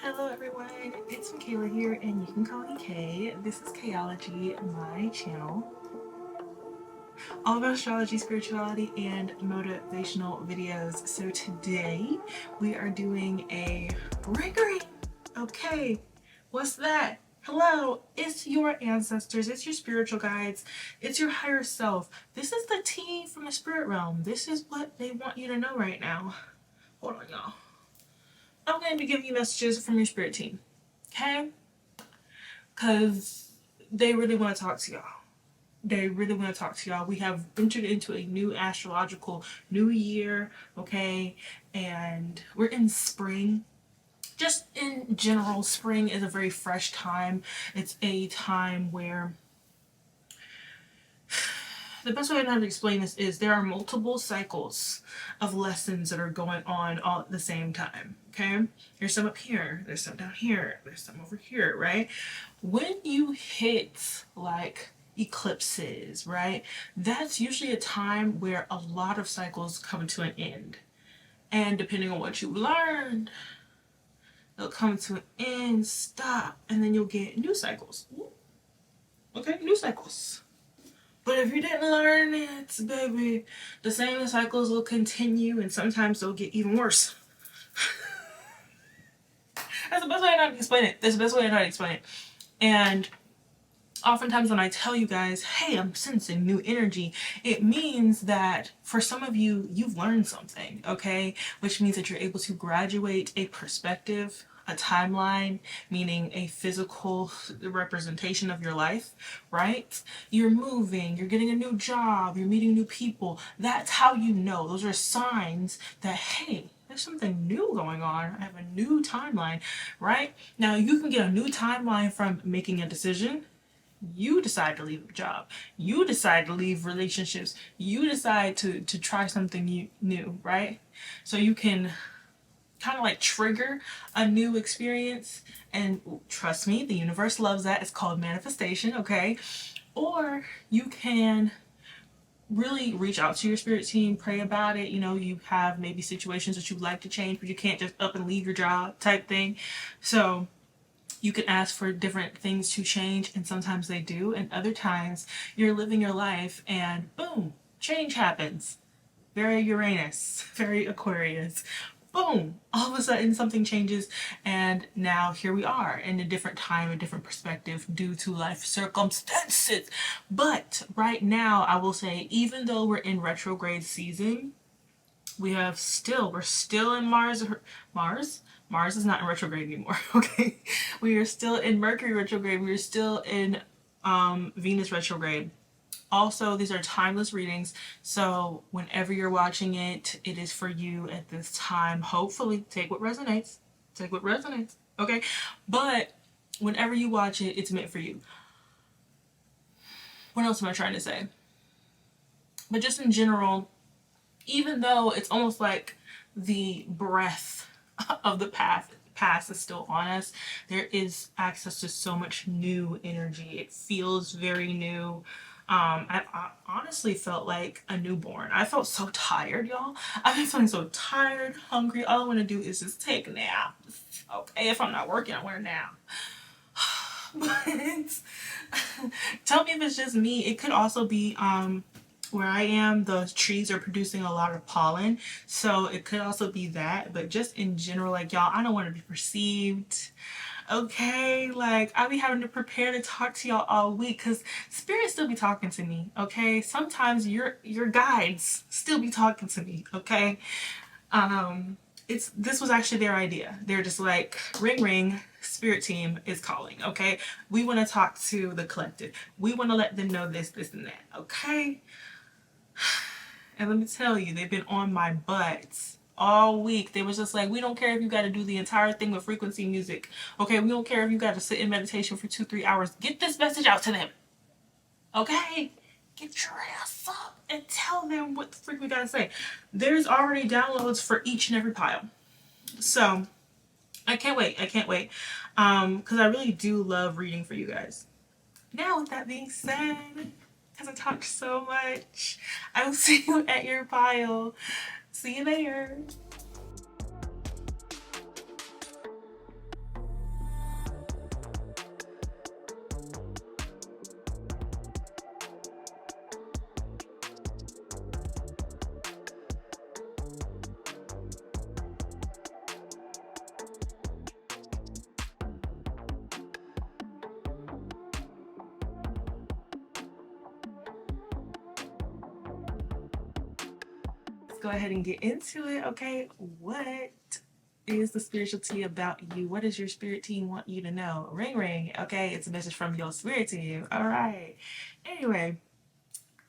Hello everyone, it's Michaela here and you can call me Kay. This is Kayology, my channel. All about astrology, spirituality, and motivational videos. So today we are doing a ring. Okay, what's that? Hello, it's your ancestors, it's your spiritual guides, it's your higher self. This is the tea from the spirit realm. This is what they want you to know right now. Hold on, y'all. I'm going to be giving you messages from your spirit team. Okay? Because they really want to talk to y'all. They really want to talk to y'all. We have entered into a new astrological new year, okay? And we're in spring. Just in general, spring is a very fresh time. It's a time where the best way I know how to explain this is there are multiple cycles of lessons that are going on all at the same time. Okay? There's some up here, there's some down here, there's some over here, right? When you hit like eclipses, right? That's usually a time where a lot of cycles come to an end. And depending on what you learned, they'll come to an end, stop, and then you'll get new cycles. Okay, new cycles. But if you didn't learn it, baby, the same cycles will continue and sometimes they'll get even worse. That's the best way I know how to explain it. That's the best way I know how to explain it. And oftentimes when I tell you guys, hey, I'm sensing new energy, it means that for some of you, you've learned something, okay? Which means that you're able to graduate a perspective, a timeline, meaning a physical representation of your life, right? You're moving, you're getting a new job, you're meeting new people. That's how you know. Those are signs that, hey, there's something new going on. I have a new timeline, right? Now, you can get a new timeline from making a decision. You decide to leave a job. You decide to leave relationships. You decide to try something new, right? So you can kind of like trigger a new experience. And trust me, the universe loves that. It's called manifestation, okay? Or you can really reach out to your spirit team, pray about it. You know, you have maybe situations that you'd like to change, but you can't just up and leave your job type thing. So you can ask for different things to change, and sometimes they do, and other times you're living your life and boom, change happens. Very Uranus, very Aquarius. Boom, all of a sudden something changes, and now here we are in a different time, a different perspective due to life circumstances. But right now, I will say, even though we're in retrograde season, we're still in Mars is not in retrograde anymore. Okay, we are still in Mercury retrograde. We are still in Venus retrograde. Also, these are timeless readings, so whenever you're watching it, it is for you at this time. Hopefully, take what resonates. Take what resonates. Okay, but whenever you watch it, it's meant for you. What else am I trying to say? But just in general, even though it's almost like the breath of the past is still on us, there is access to so much new energy. It feels very new. I honestly felt like a newborn. I felt so tired, y'all. I've been feeling so tired, hungry. All I want to do is just take a nap. Okay, if I'm not working, I want a nap. But tell me if it's just me. It could also be where I am, the trees are producing a lot of pollen, so it could also be that. But just in general, like, y'all, I don't want to be perceived, okay? Like, I be having to prepare to talk to y'all all week because spirit still be talking to me, okay? Sometimes your guides still be talking to me, okay? This was actually their idea. They're just like, ring, spirit team is calling, okay? We want to talk to the collective. We want to let them know this, and that, okay? And let me tell you, they've been on my butt all week. They was just like, we don't care if you got to do the entire thing with frequency music. Okay, we don't care if you got to sit in meditation for 2-3 hours. Get this message out to them. Okay? Get your ass up and tell them what the freak we got to say. There's already downloads for each and every pile. So, I can't wait. I can't wait. Because I really do love reading for you guys. Now, with that being said, because I talked so much, I will see you at your pile. See you there. go ahead and get into it. Okay, what is the spirituality about you? What does your spirit team want you to know? Ring ring. Okay, it's a message from your spirit team. All right. Anyway,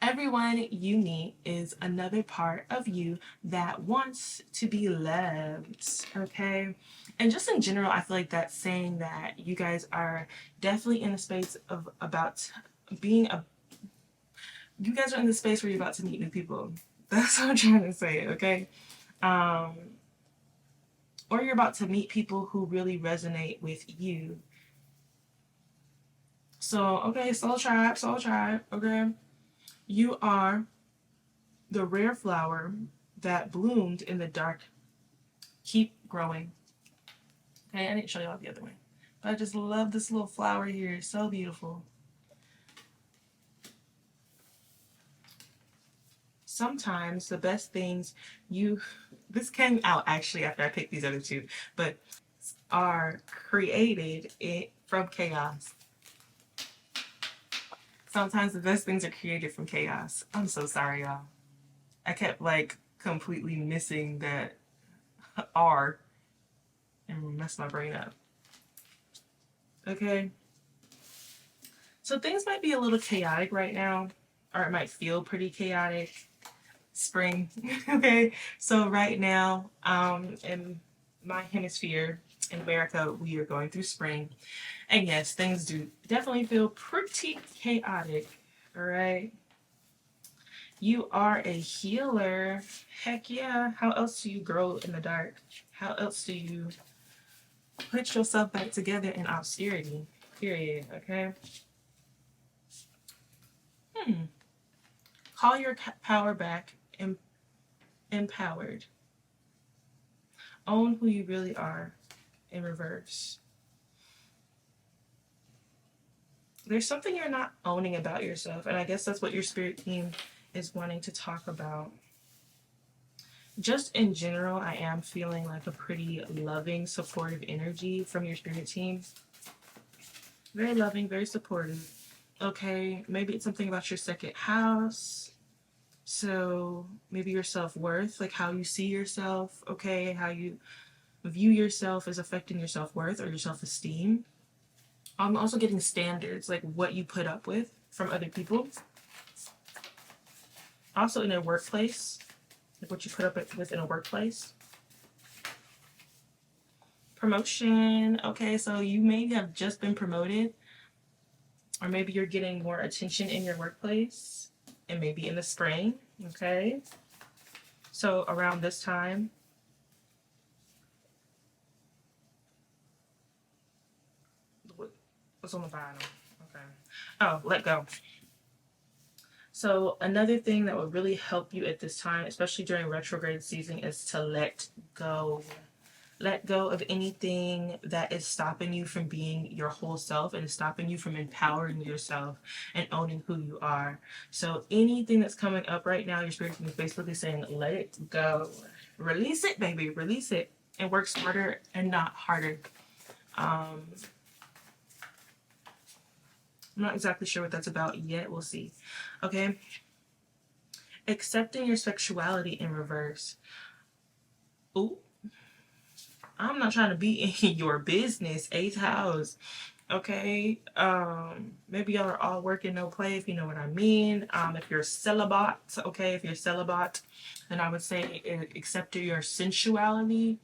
everyone you meet is another part of you that wants to be loved. Okay, and just in general, I feel like that's saying that you guys are definitely in a space of about being a. You guys are in the space where you're about to meet new people. That's what I'm trying to say. Okay. Um, or you're about to meet people who really resonate with you. So, okay, soul tribe, okay? You are the rare flower that bloomed in the dark. Keep growing. Okay, I didn't show y'all the other way. But I just love this little flower here. It's so beautiful. Sometimes the best things this came out actually after I picked these other two, but are created from chaos. Sometimes the best things are created from chaos. I'm so sorry, y'all. I kept like completely missing that R and messed my brain up. Okay. So things might be a little chaotic right now, or it might feel pretty chaotic. Spring. Okay. So right now, in my hemisphere in America, we are going through spring. And yes, things do definitely feel pretty chaotic. All right. You are a healer. Heck yeah. How else do you grow in the dark? How else do you put yourself back together in obscurity? Period. Okay. Call your power back. Empowered. Own who you really are in reverse. There's something you're not owning about yourself, and I guess that's what your spirit team is wanting to talk about. Just in general, I am feeling like a pretty loving, supportive energy from your spirit team. Very loving, very supportive. Okay, maybe it's something about your second house. So maybe your self-worth, like how you see yourself, okay, how you view yourself is affecting your self-worth or your self-esteem. I'm also getting standards, like what you put up with from other people. Also in a workplace, like what you put up with in a workplace. Promotion, okay, so you may have just been promoted, or maybe you're getting more attention in your workplace, and maybe in the spring, okay? So around this time, what's on the bottom? Okay. Oh, let go. So another thing that would really help you at this time, especially during retrograde season, is to let go. Let go of anything that is stopping you from being your whole self and stopping you from empowering yourself and owning who you are. So anything that's coming up right now, your spirit is basically saying, let it go. Release it, baby. Release it. And work smarter and not harder. I'm not exactly sure what that's about yet. We'll see. Okay. Accepting your sexuality in reverse. Ooh. I'm not trying to be in your business, eighth house. Okay. Maybe y'all are all working no play, if you know what I mean. If you're celibate, okay, if you're celibate, then I would say accept your sensuality.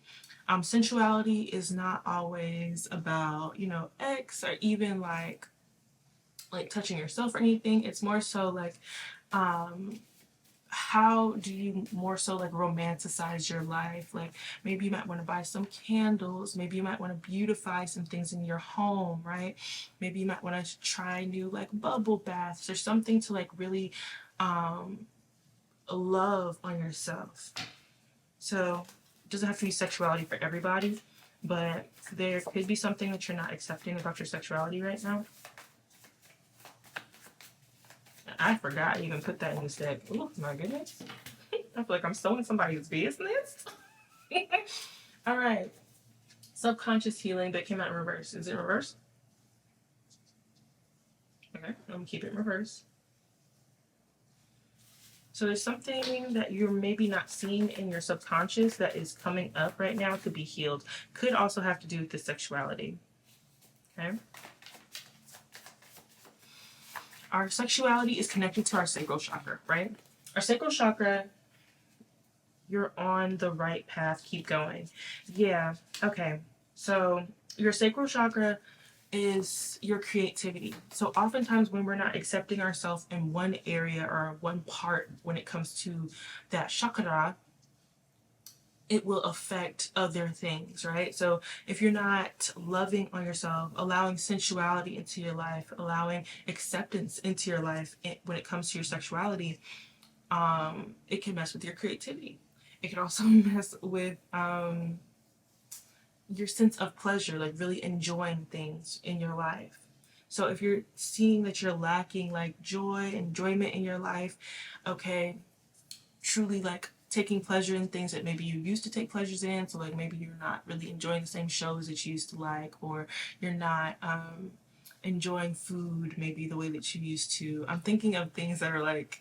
Sensuality is not always about, X or even like touching yourself or anything. It's more so like how do you more so like romanticize your life? Like maybe you might want to buy some candles, maybe you might want to beautify some things in your home, right? Maybe you might want to try new like bubble baths or something to like really love on yourself. So it doesn't have to be sexuality for everybody, but there could be something that you're not accepting about your sexuality right now. I forgot I even put that in this deck. Oh my goodness. I feel like I'm so in somebody's business. All right. Subconscious healing that came out in reverse. Is it in reverse? Okay, I'm gonna keep it in reverse. So there's something that you're maybe not seeing in your subconscious that is coming up right now to be healed. Could also have to do with the sexuality. Okay. Our sexuality is connected to our sacral chakra, right? Our sacral chakra, you're on the right path. Keep going. Yeah. Okay. So your sacral chakra is your creativity. So oftentimes when we're not accepting ourselves in one area or one part when it comes to that chakra, it will affect other things, right? So if you're not loving on yourself, allowing sensuality into your life, allowing acceptance into your life when it comes to your sexuality, it can mess with your creativity. It can also mess with your sense of pleasure, like really enjoying things in your life. So if you're seeing that you're lacking like joy, enjoyment in your life, okay, truly like taking pleasure in things that maybe you used to take pleasures in. So like maybe you're not really enjoying the same shows that you used to like, or you're not enjoying food maybe the way that you used to. I'm thinking of things that are like,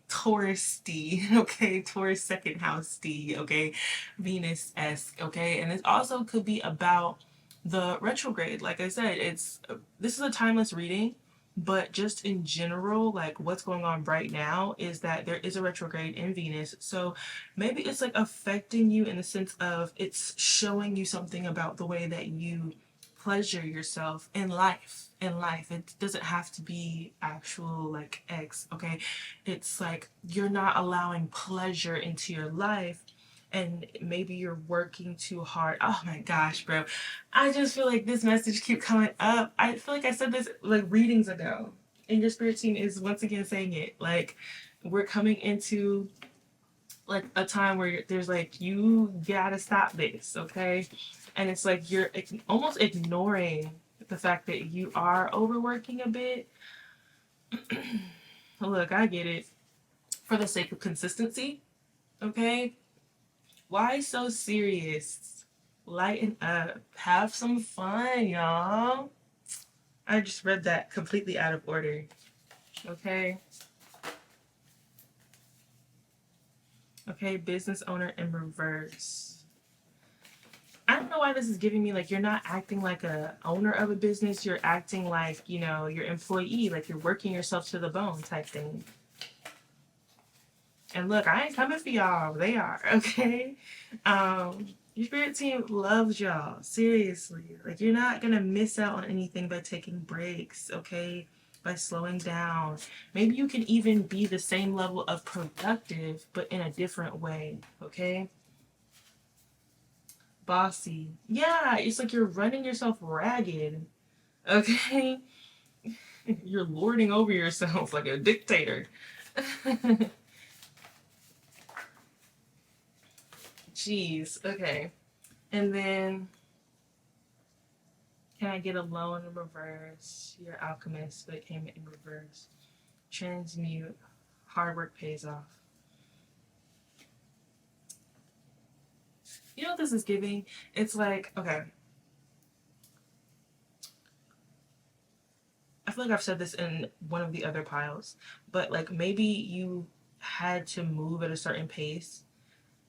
touristy, okay, Taurus second house-y, okay, Venus-esque, okay, and it also could be about the retrograde. Like I said, this is a timeless reading, but just in general, like what's going on right now is that there is a retrograde in Venus. So maybe it's like affecting you in the sense of it's showing you something about the way that you pleasure yourself in life. It doesn't have to be actual like X, okay? It's like you're not allowing pleasure into your life, and maybe you're working too hard. Oh my gosh, bro. I just feel like this message keep coming up. I feel like I said this like readings ago. And your spirit team is once again saying it. Like we're coming into like a time where there's like you gotta stop this, okay? And it's like you're almost ignoring the fact that you are overworking a bit. Look, I get it. For the sake of consistency, okay? Why so serious? Lighten up. Have some fun, y'all. I just read that completely out of order. Okay? Okay, business owner in reverse. I don't know why this is giving me like you're not acting like a owner of a business. You're acting like, your employee, like you're working yourself to the bone type thing. And look, I ain't coming for y'all. They are, okay? Your spirit team loves y'all. Seriously. Like you're not gonna miss out on anything by taking breaks, okay? By slowing down. Maybe you can even be the same level of productive, but in a different way, okay? Bossy. Yeah, it's like you're running yourself ragged, okay? You're lording over yourself like a dictator. Jeez, okay. And then, can I get a loan in reverse? You're alchemist, but it came in reverse. Transmute. Hard work pays off. You know what this is giving? It's like, okay. I feel like I've said this in one of the other piles, but like maybe you had to move at a certain pace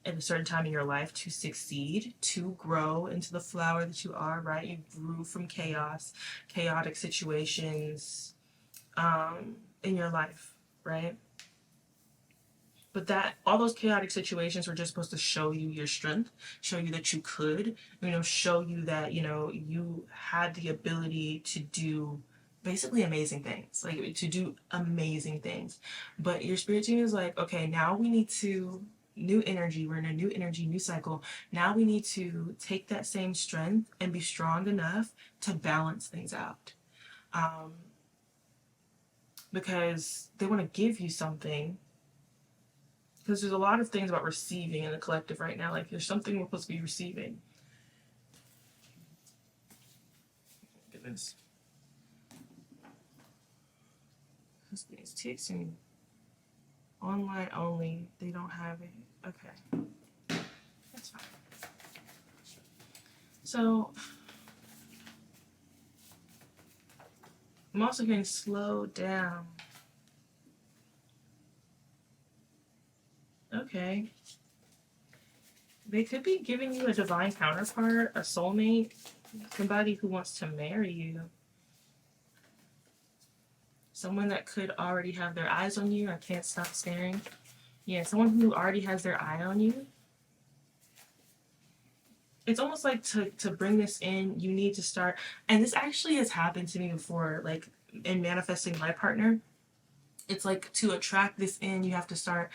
at a certain time in your life to succeed, to grow into the flower that you are, right? You grew from chaos, chaotic situations in your life, right? But that all those chaotic situations were just supposed to show you your strength, show you that you could, show you that, you had the ability to do basically amazing things, like to do amazing things. But your spirit team is like, okay, now we need to new energy. We're in a new energy, new cycle. Now we need to take that same strength and be strong enough to balance things out. Because they want to give you something, because there's a lot of things about receiving in the collective right now. Like there's something we're supposed to be receiving. Goodness. This thing's texting. Online only. They don't have it. Okay. That's fine. So I'm also getting slow down. Okay. They could be giving you a divine counterpart, a soulmate, somebody who wants to marry you. Someone that could already have their eyes on you. I can't stop staring. Yeah, someone who already has their eye on you. It's almost like to bring this in, you need to start, and this actually has happened to me before, like in manifesting my partner. It's like to attract this in, you have to start,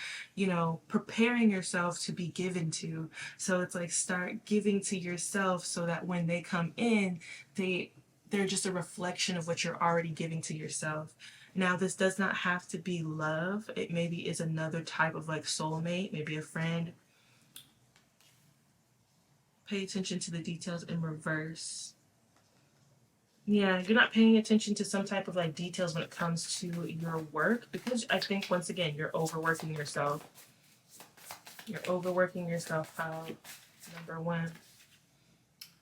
preparing yourself to be given to. So it's like start giving to yourself so that when they come in, they're just a reflection of what you're already giving to yourself. Now, this does not have to be love. It maybe is another type of like soulmate, maybe a friend. Pay attention to the details in reverse. Yeah, you're not paying attention to some type of like details when it comes to your work, because I think once again you're overworking yourself. You're overworking yourself out. Number one.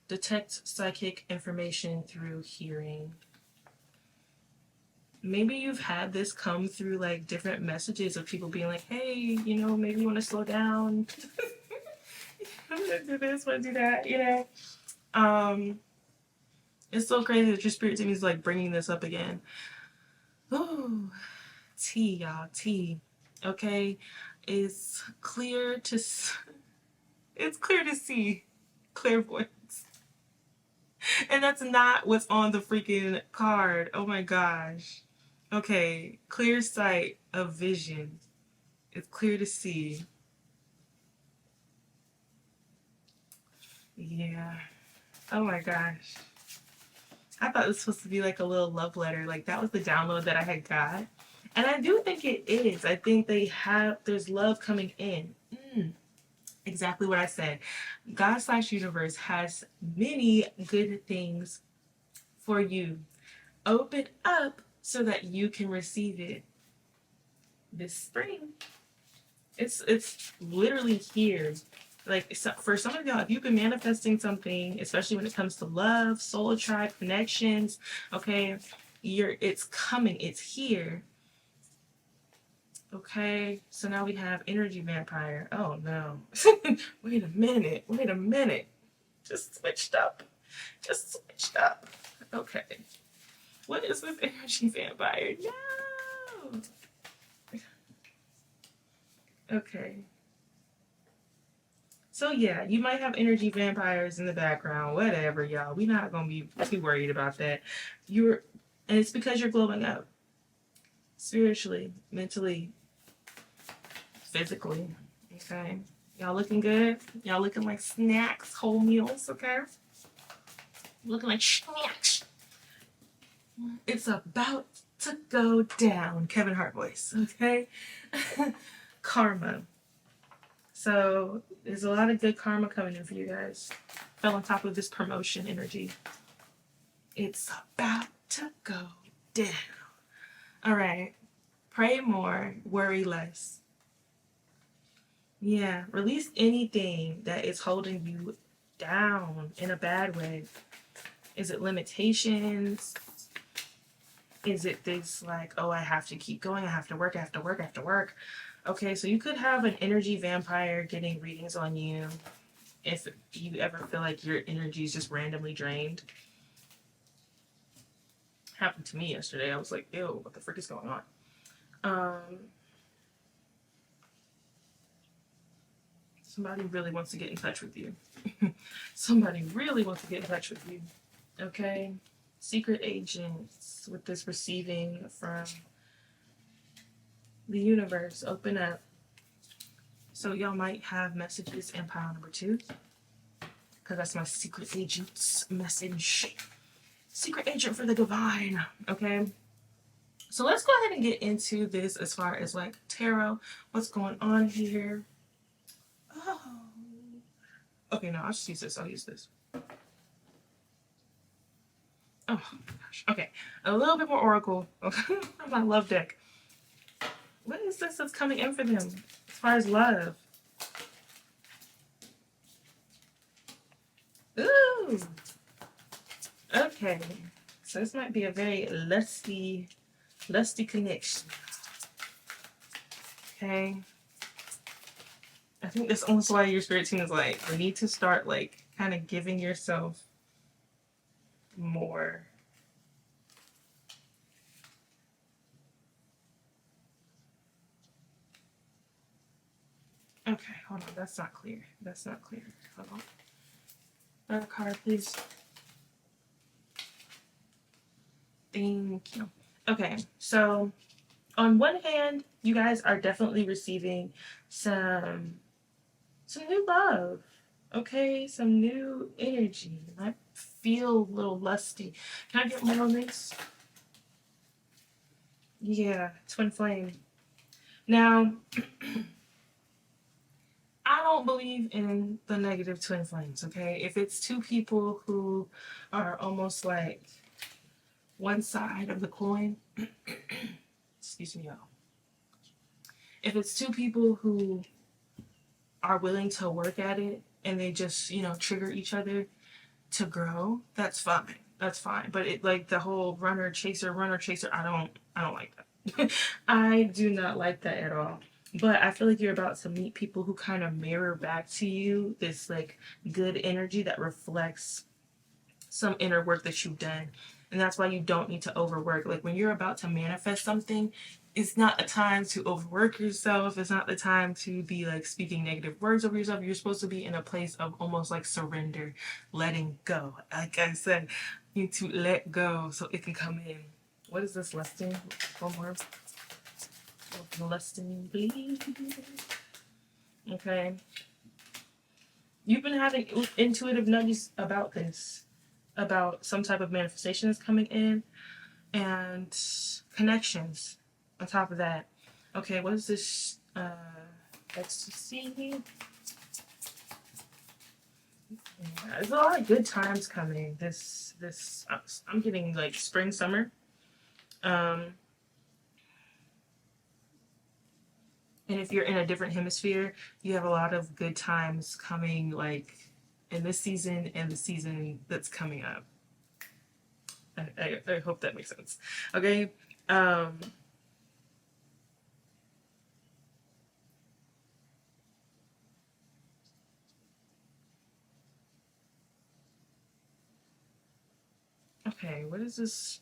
Detect psychic information through hearing. Maybe you've had this come through like different messages of people being like, hey, maybe you want to slow down. I'm gonna do this, want to do that, It's so crazy that your spirit team is like bringing this up again. Ooh, tea, y'all, tea. Okay, it's clear to see clairvoyance, and that's not what's on the freaking card. Oh my gosh. Okay, clear sight of vision. It's clear to see. Yeah. Oh my gosh. I thought it was supposed to be like a little love letter. Like that was the download that I had got. And I do think it is. I think there's love coming in. Exactly what I said. God/universe has many good things for you. Open up so that you can receive it this spring. It's literally here. Like for some of y'all, if you've been manifesting something, especially when it comes to love, soul tribe connections, okay, it's coming, it's here. Okay, so now we have energy vampire. Oh no. Wait a minute. Just switched up. Okay. What is with energy vampire? No. Okay. So yeah, you might have energy vampires in the background, whatever, y'all. We're not gonna be too worried about that. And it's because you're glowing up. Spiritually, mentally, physically. Okay. Y'all looking good? Y'all looking like snacks, whole meals, okay? Looking like snacks. It's about to go down. Kevin Hart voice, okay? Karma. So there's a lot of good karma coming in for you guys. Fell on top of this promotion energy. It's about to go down. All right. Pray more, worry less. Yeah, release anything that is holding you down in a bad way. Is it limitations? Is it this like, oh, I have to keep going, I have to work. Okay, so you could have an energy vampire getting readings on you if you ever feel like your energy is just randomly drained. Happened to me yesterday. I was like, ew, what the frick is going on? Somebody really wants to get in touch with you. Somebody really wants to get in touch with you. Okay? Secret agents with this receiving from the universe. Open up. So y'all might have messages in pile number 2. Because that's my secret agent's message. Secret agent for the divine. Okay? So let's go ahead and get into this as far as like tarot. What's going on here? Oh. Okay, no, I'll just use this. I'll use this. Oh my gosh. Okay. A little bit more oracle. My love deck. What is this that's coming in for them as far as love? Ooh. Okay. So this might be a very lusty connection. Okay. I think that's also why your spirit team is like, you need to start like kind of giving yourself more. Okay, hold on. That's not clear. That's not clear. Hold on. Another card, please. Thank you. Okay, so on one hand, you guys are definitely receiving some new love. Okay, some new energy. I feel a little lusty. Can I get more on this? Yeah, twin flame. Now, I don't believe in the negative twin flames, okay? If it's two people who are almost like one side of the coin, excuse me, y'all. If it's two people who are willing to work at it and they just, trigger each other to grow, that's fine. That's fine. But it like the whole runner chaser, I don't like that. I do not like that at all. But I feel like you're about to meet people who kind of mirror back to you this like good energy that reflects some inner work that you've done. And that's why you don't need to overwork. Like when you're about to manifest something, it's not a time to overwork yourself. It's not the time to be like speaking negative words over yourself. You're supposed to be in a place of almost like surrender, letting go. Like I said, you need to let go so it can come in. What is this lusting? One more. Lusting, please. Okay. You've been having intuitive nudges about this, about some type of manifestation that's coming in and connections on top of that. Okay, what is this? Ecstasy. Yeah, there's a lot of good times coming. I'm getting like spring, summer. Um, and if you're in a different hemisphere, you have a lot of good times coming, like in this season and the season that's coming up. I hope that makes sense. Okay. Um, okay, what is this?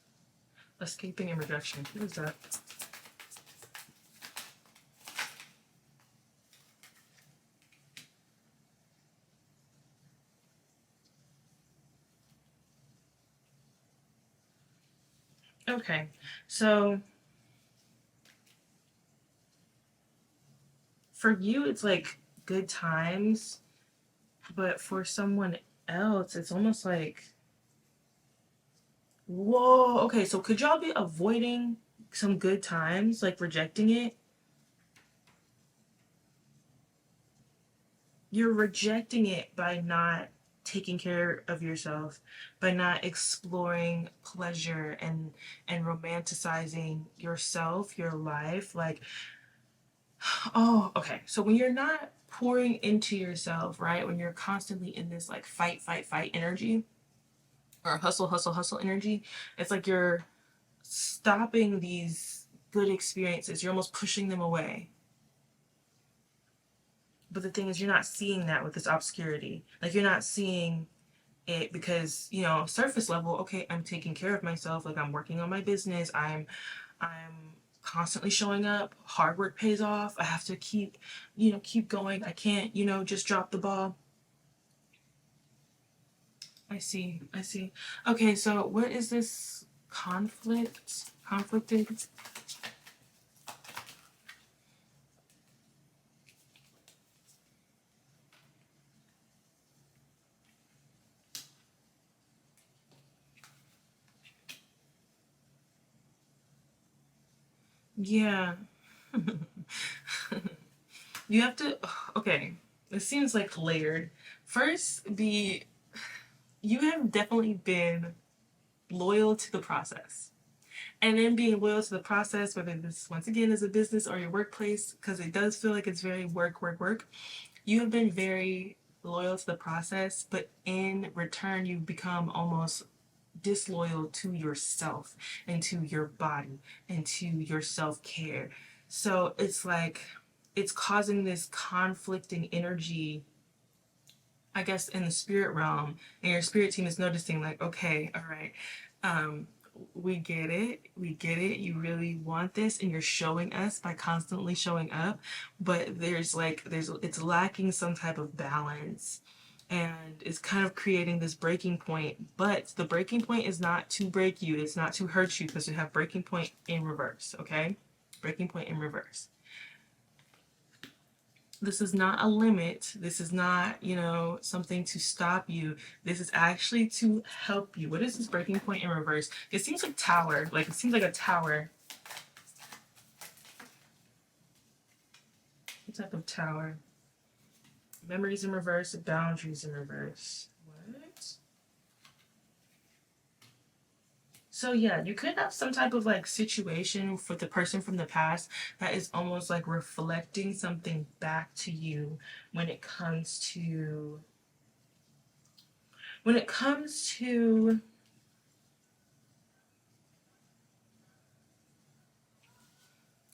Escaping and rejection. What is that? Okay, so for you, it's like good times, but for someone else, it's almost like, whoa, okay, so could y'all be avoiding some good times, like rejecting it? You're rejecting it by not taking care of yourself, by not exploring pleasure and romanticizing yourself, your life. Like, oh, okay. So when you're not pouring into yourself, right? When you're constantly in this like fight, fight, fight energy or hustle, hustle, hustle energy, it's like you're stopping these good experiences. You're almost pushing them away. But the thing is, you're not seeing that with this obscurity. Like, you're not seeing it because, surface level, okay, I'm taking care of myself. Like, I'm working on my business. I'm constantly showing up. Hard work pays off. I have to keep going. I can't, just drop the ball. I see. I see. Okay, so what is this conflict? Conflicted? Yeah. You have to, okay, it seems like layered. First, you have definitely been loyal to the process. And then being loyal to the process, whether this once again is a business or your workplace, because it does feel like it's very work, work, work. You have been very loyal to the process, but in return, you've become almost disloyal to yourself and to your body and to your self care. So it's like it's causing this conflicting energy, I guess, in the spirit realm, and your spirit team is noticing, like, okay, all right, um, we get it, you really want this, and you're showing us by constantly showing up, but it's lacking some type of balance, and it's kind of creating this breaking point. But the breaking point is not to break you, it's not to hurt you, because you have breaking point in reverse. Okay, breaking point in reverse. This is not a limit. This is not, something to stop you. This is actually to help you. What is this breaking point in reverse? It seems like tower. Like, it seems like a tower. What type of tower? Memories in reverse, boundaries in reverse. What? So yeah, you could have some type of like situation for the person from the past that is almost like reflecting something back to you when it comes to when it comes to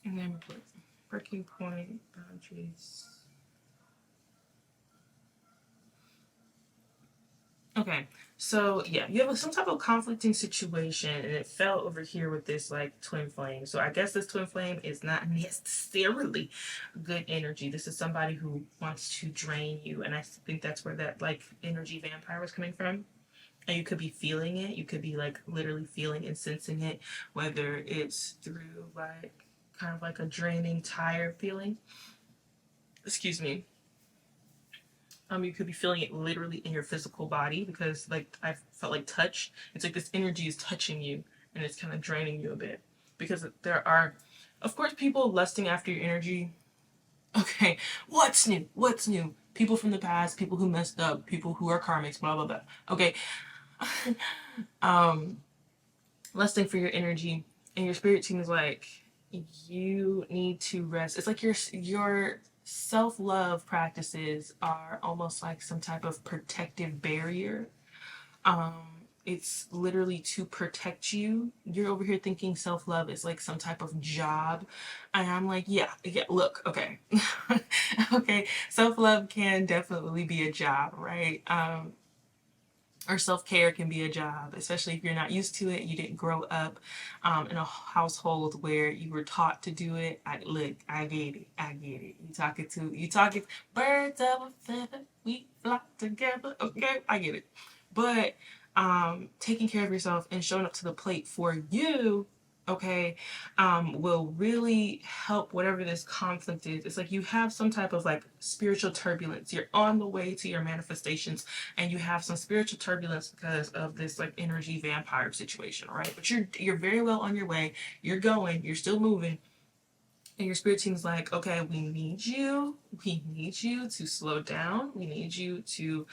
and then breaking point, boundaries. Okay, so yeah, you have some type of conflicting situation, and it fell over here with this like twin flame. So I guess this twin flame is not necessarily good energy. This is somebody who wants to drain you, and I think that's where that like energy vampire was coming from. And you could be feeling it. You could be like literally feeling and sensing it, whether it's through like kind of like a draining, tired feeling. Excuse me. You could be feeling it literally in your physical body, because like I felt like touch. It's like this energy is touching you, and it's kind of draining you a bit, because there are, of course, people lusting after your energy. Okay, what's new? What's new? People from the past, people who messed up, people who are karmics, blah blah blah. Okay, um, lusting for your energy, and your spirit team is like, you need to rest. It's like your self-love practices are almost like some type of protective barrier. um it's literally to protect you. You're over here thinking self-love is like some type of job, and I'm like, yeah, look, okay. Okay, self-love can definitely be a job, right? Or self-care can be a job, especially if you're not used to it. You didn't grow up in a household where you were taught to do it. I get it, you talking birds of a feather, we flock together. Okay, I get it. But taking care of yourself and showing up to the plate for you, okay, will really help whatever this conflict is. It's like you have some type of like spiritual turbulence. You're on the way to your manifestations, and you have some spiritual turbulence because of this like energy vampire situation, right? But you're very well on your way. You're still moving, and your spirit team's like, okay, we need you to slow down. We need you to,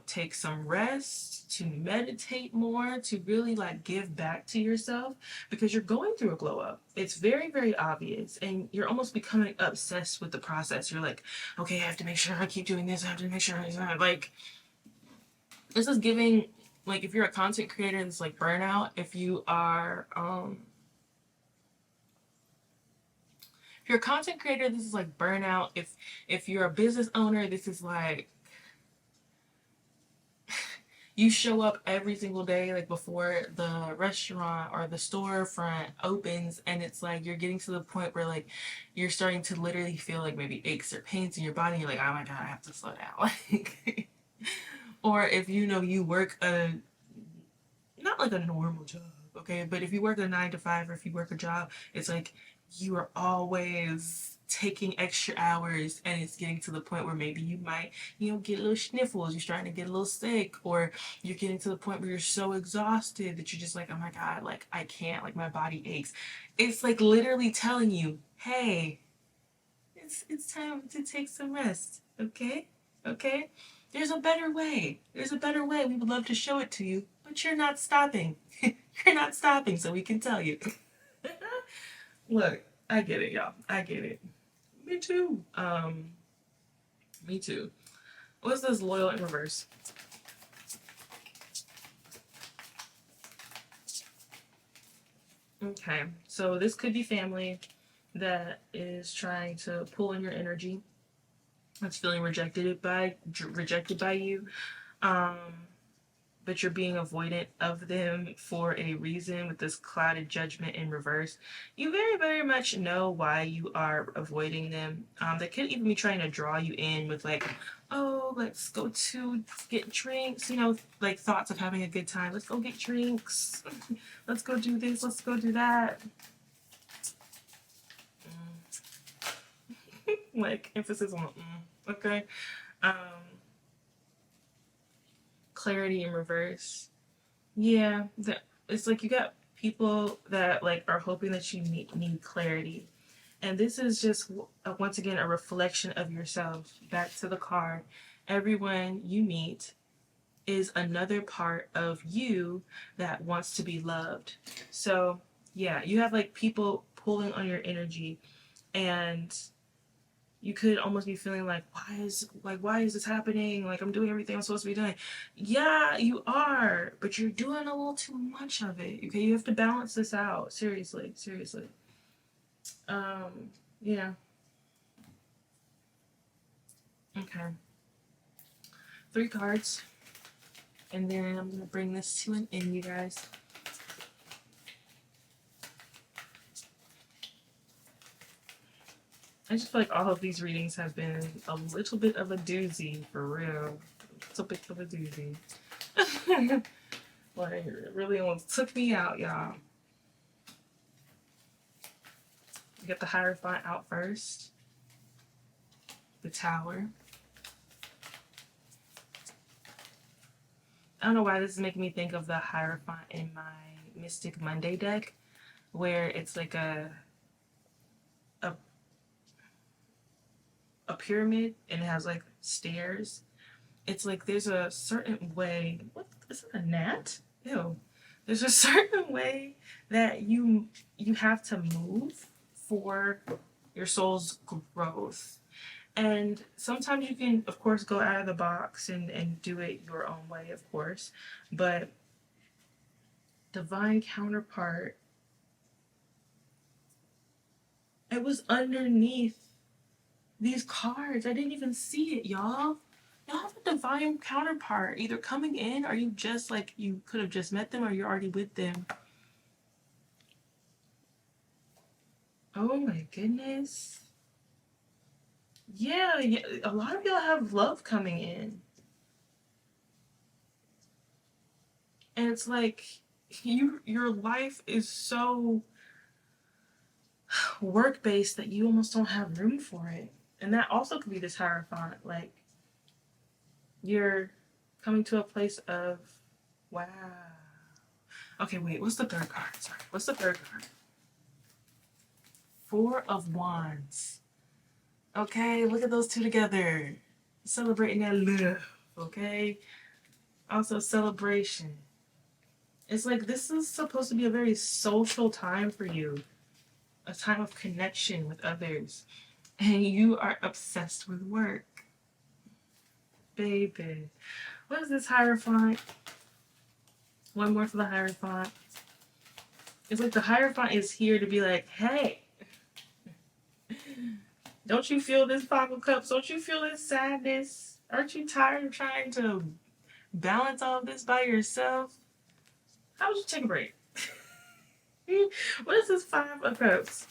take some rest, to meditate more, to really like give back to yourself, because you're going through a glow up. It's very, very obvious, and you're almost becoming obsessed with the process. You're like, okay, I have to make sure I keep doing this. I have to make sure it's not like, this is giving, like, if you're a content creator, it's like burnout. If you're a content creator, this is like burnout. If you're a business owner, this is like you show up every single day, like before the restaurant or the storefront opens, and it's like you're getting to the point where like you're starting to literally feel like maybe aches or pains in your body. You're like, oh my god, I have to slow down. Like, or if you work not like a normal job, okay, but if you work a 9 to 5, or if you work a job, it's like you are always taking extra hours, and it's getting to the point where maybe you might, get a little sniffles, you're starting to get a little sick, or you're getting to the point where you're so exhausted that you're just like, oh my god, like I can't, like my body aches. It's like literally telling you, hey, it's time to take some rest, okay? Okay? There's a better way. There's a better way. We would love to show it to you, but you're not stopping. You're not stopping, so we can tell you. Look, I get it, y'all. I get it. Me too. Me too. What's this loyal in reverse? Okay, so this could be family. that is trying to pull in your energy, that's feeling rejected by you. Um, but you're being avoidant of them for a reason with this clouded judgment in reverse. You very, very much know why you are avoiding them. They could even be trying to draw you in with, like, oh, let's go to get drinks, like thoughts of having a good time. Let's go get drinks. Let's go do this. Let's go do that. Like, emphasis on okay. Um, clarity in reverse. Yeah, it's like you got people that like are hoping that you need clarity, and this is just once again a reflection of yourself. Back to the card, everyone you meet is another part of you that wants to be loved. So yeah, you have like people pulling on your energy, and you could almost be feeling like, why is this happening? Like, I'm doing everything I'm supposed to be doing. Yeah, you are, but you're doing a little too much of it. Okay, you have to balance this out. Seriously, seriously. Um, yeah. Okay. 3 cards, and then I'm gonna bring this to an end, you guys. I just feel like all of these readings have been a little bit of a doozy, for real. It's a bit of a doozy. Like, it really almost took me out, y'all. We got the Hierophant out first. The Tower. I don't know why this is making me think of the Hierophant in my Mystic Monday deck, where it's like a, a pyramid and it has like stairs. It's like there's a certain way. What is it? A gnat? Ew. There's a certain way that you have to move for your soul's growth. And sometimes you can, of course, go out of the box and do it your own way, of course. But divine counterpart, it was underneath these cards. I didn't even see it, y'all. Y'all have a divine counterpart either coming in, or you just like you could have just met them, or you're already with them. Oh my goodness. Yeah, yeah, a lot of y'all have love coming in. And it's like your life is so work based that you almost don't have room for it. And that also could be this Hierophant. Like, you're coming to a place of wow. Okay, wait, what's the third card? Sorry. What's the third card? 4 of Wands. Okay, look at those two together. Celebrating that love. Okay? Also celebration. It's like this is supposed to be a very social time for you. A time of connection with others. And you are obsessed with work. Baby. What is this Hierophant? One more for the Hierophant. It's like the Hierophant is here to be like, hey, don't you feel this 5 of Cups? Don't you feel this sadness? Aren't you tired of trying to balance all of this by yourself? How would you take a break? What is this 5 of Cups?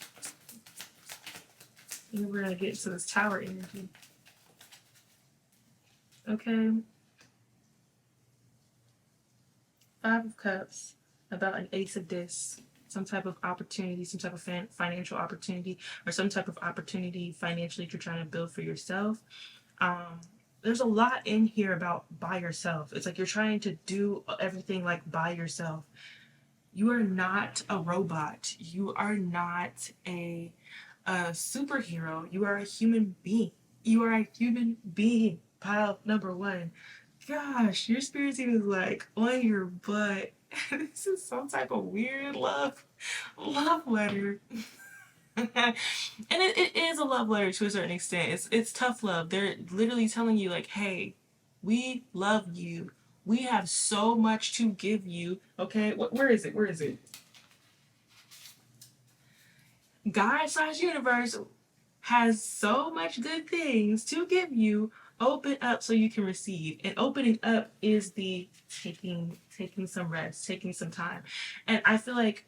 And we're going to get into this Tower energy. Okay. 5 of Cups, about an Ace of Discs, some type of opportunity, some type of financial opportunity, or some type of opportunity financially you're trying to build for yourself. There's a lot in here about by yourself. It's like you're trying to do everything like by yourself. You are not a robot. You are not a superhero. You are a human being. You are a human being. Pile number 1. Gosh, your spirit team is like on your butt. This is some type of weird love letter. And it is a love letter to a certain extent. It's tough love. They're literally telling you like, hey, we love you. We have so much to give you. Okay, where is it? Where is it? God/universe has so much good things to give you. Open up so you can receive. And opening up is the taking some rest, taking some time. And I feel like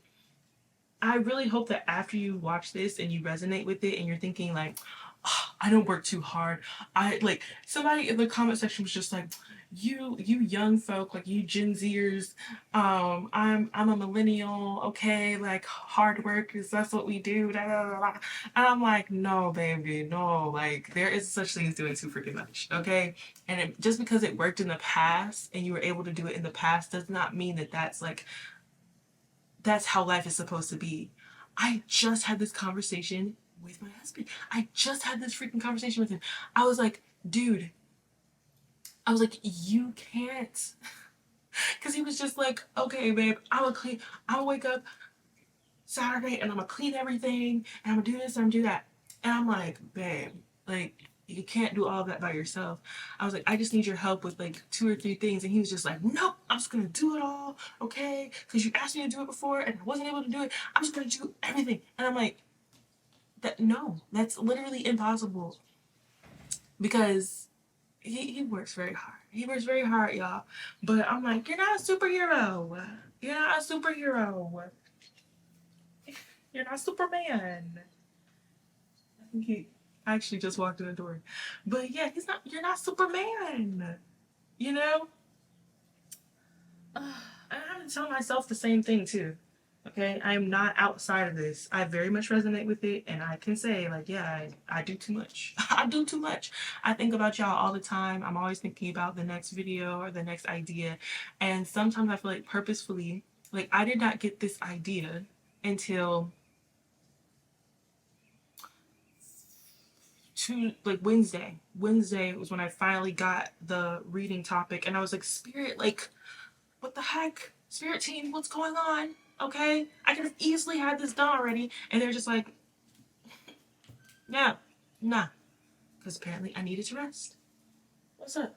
I really hope that after you watch this and you resonate with it and you're thinking like, oh, I don't work too hard. I like somebody in the comment section was just like, you young folk, like you Gen Zers, I'm a millennial, okay, like hard workers, that's what we do. Da, da, da, da. And I'm like, no, baby, no, like there is such thing as doing too freaking much, okay? And just because it worked in the past and you were able to do it in the past does not mean that that's how life is supposed to be. I just had this conversation with my husband. I just had this freaking conversation with him. I was like, dude, I was like, you can't. Because he was just like, okay, babe, I will wake up Saturday and I'm going to clean everything and I'm going to do this and I'm going to do that. And I'm like, babe, like, you can't do all of that by yourself. I was like, I just need your help with like 2 or 3 things. And he was just like, nope, I'm just going to do it all, okay? Because you asked me to do it before and I wasn't able to do it. I'm just going to do everything. And I'm like, no, that's literally impossible. Because he works very hard. He works very hard, y'all. But I'm like, you're not a superhero. You're not a superhero. You're not Superman. I think he actually just walked in the door. But yeah, you're not Superman. You know? I have to tell myself the same thing too. Okay, I am not outside of this. I very much resonate with it, and I can say, like, yeah, I do too much. I do too much. I think about y'all all the time. I'm always thinking about the next video or the next idea. And sometimes I feel like purposefully, like, I did not get this idea until Wednesday. Wednesday was when I finally got the reading topic, and I was like, Spirit, like, what the heck? Spirit team, what's going on? Okay? I could have easily had this done already. And they're just like, yeah, nah. Because apparently I needed to rest. What's up?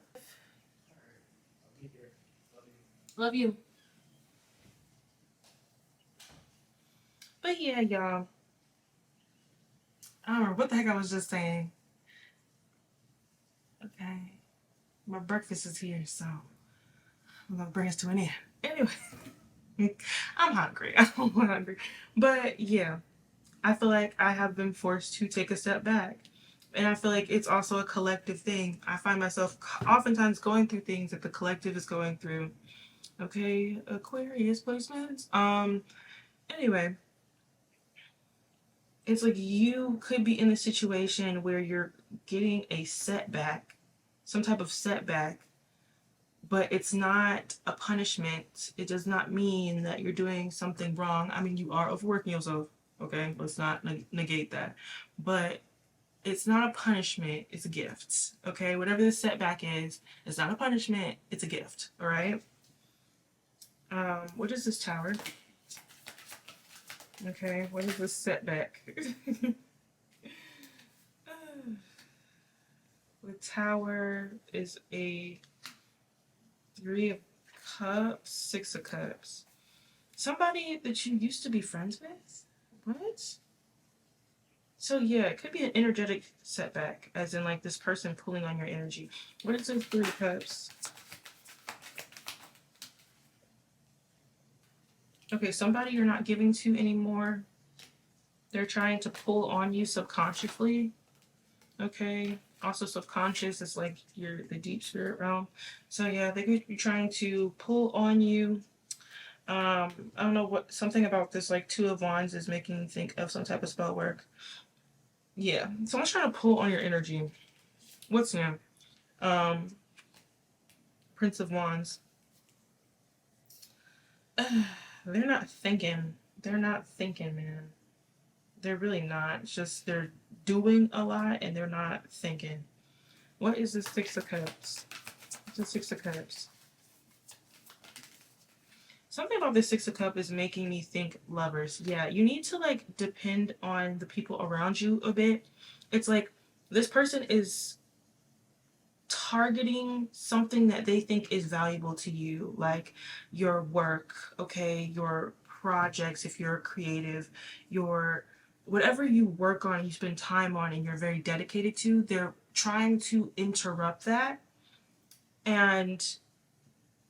Love you. But yeah, y'all. I don't remember what the heck I was just saying. Okay. My breakfast is here, so I'm going to bring us to an end. Anyway, I'm hungry. I'm hungry. But yeah, I feel like I have been forced to take a step back. And I feel like it's also a collective thing. I find myself oftentimes going through things that the collective is going through. Okay, Aquarius placements. Anyway, it's like you could be in a situation where you're getting a setback, some type of setback, but it's not a punishment. It does not mean that you're doing something wrong. I mean, you are overworking yourself. Okay, let's not negate that. But it's not a punishment, it's a gift. Okay, whatever the setback is, it's not a punishment, it's a gift. All right. What is this tower? Okay, what is this setback? The tower is a 3 of Cups, 6 of Cups. Somebody that you used to be friends with? What? So yeah, it could be an energetic setback, as in like this person pulling on your energy. What is this 3 of Cups? Okay, somebody you're not giving to anymore. They're trying to pull on you subconsciously. Okay. Also subconscious is like the deep spirit realm. So yeah, they could be trying to pull on you. I don't know what something about this like 2 of Wands is making me think of some type of spell work. Yeah. Someone's trying to pull on your energy. What's new? Prince of Wands. They're not thinking. They're not thinking, man. They're really not. It's just they're doing a lot and they're not thinking. What is the 6 of Cups? It's the 6 of Cups. Something about this 6 of Cups is making me think lovers. Yeah, you need to like depend on the people around you a bit. It's like this person is targeting something that they think is valuable to you, like your work, okay, your projects if you're creative, your whatever you work on, you spend time on, and you're very dedicated to, they're trying to interrupt that. And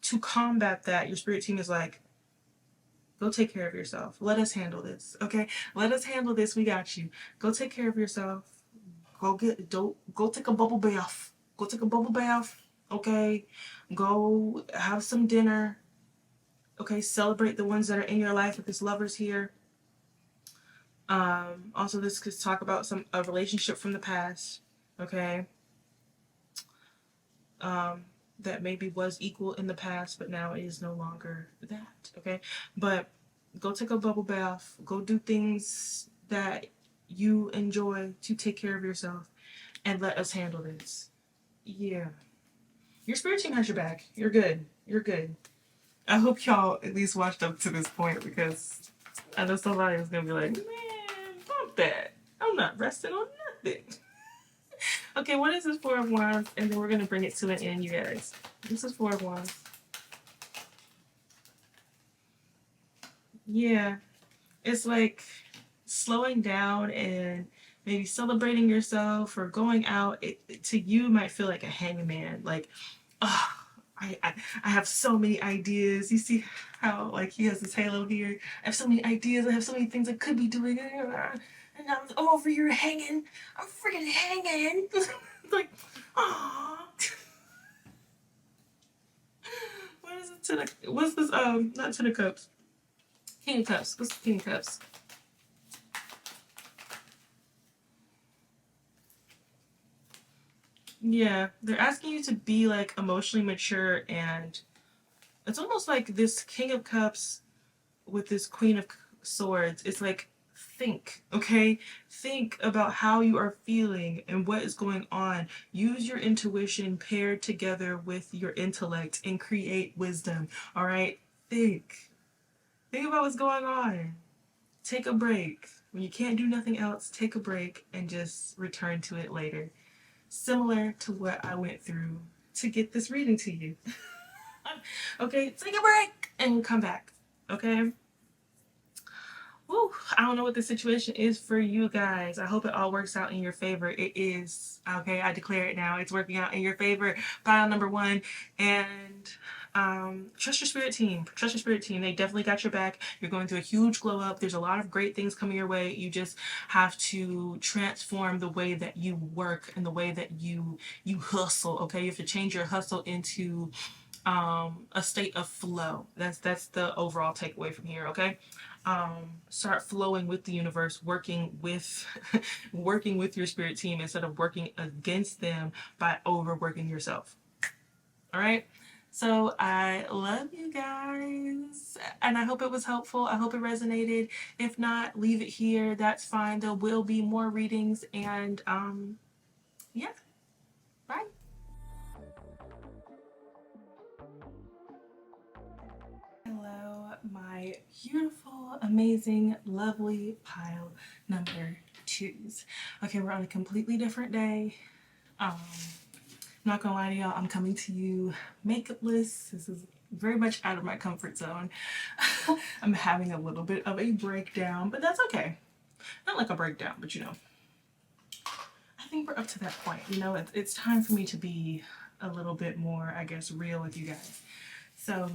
to combat that, your spirit team is like, go take care of yourself. Let us handle this. Okay? Let us handle this. We got you. Go take care of yourself. Don't go take a bubble bath. Go take a bubble bath. Okay? Go have some dinner. Okay? Celebrate the ones that are in your life if there's lovers here. Also, this could talk about a relationship from the past. Okay? That maybe was equal in the past, but now it is no longer that. Okay? But go take a bubble bath. Go do things that you enjoy to take care of yourself, and let us handle this. Yeah. Your spirit team has your back. You're good. You're good. I hope y'all at least watched up to this point, because I know somebody was gonna be like, man, fuck that. I'm not resting on nothing. Okay, what is this Four of Wands? And then we're gonna bring it to an end, you guys. This is Four of Wands. Yeah. It's like slowing down and maybe celebrating yourself or going out. It to you might feel like a hangman. Like, oh, I have so many ideas. You see how like he has this halo here? I have so many ideas. I have so many things I could be doing. And I'm over here hanging. I'm freaking hanging. Like, oh. What is it? What's this? Not Ten of Cups. King of Cups. What's the King of Cups? Yeah, they're asking you to be like emotionally mature, and it's almost like this King of Cups with this Queen of Swords. It's like, think, okay? Think about how you are feeling and what is going on. Use your intuition paired together with your intellect and create wisdom, all right? Think. Think about what's going on. Take a break. When you can't do nothing else, take a break and just return to it later. Similar to what I went through to get this reading to you. Okay, take a break and come back. Okay? Woo, I don't know what the situation is for you guys. I hope it all works out in your favor. It is. Okay, I declare it now. It's working out in your favor. Pile number one. And trust your spirit team. Trust your spirit team. They definitely got your back. You're going through a huge glow up. There's a lot of great things coming your way. You just have to transform the way that you work and the way that you hustle. Okay, you have to change your hustle into a state of flow. That's the overall takeaway from here. Okay, start flowing with the universe, working with working with your spirit team instead of working against them by overworking yourself. All right. So I love you guys, and I hope it was helpful. I hope it resonated. If not, leave it here. That's fine. There will be more readings, and yeah. Bye. Hello, my beautiful, amazing, lovely pile number twos. Okay, we're on a completely different day. Not gonna lie to y'all, I'm coming to you makeupless. This is very much out of my comfort zone. I'm having a little bit of a breakdown, but that's okay. Not like a breakdown, but you know, I think we're up to that point. You know, it's time for me to be a little bit more, I guess, real with you guys. So,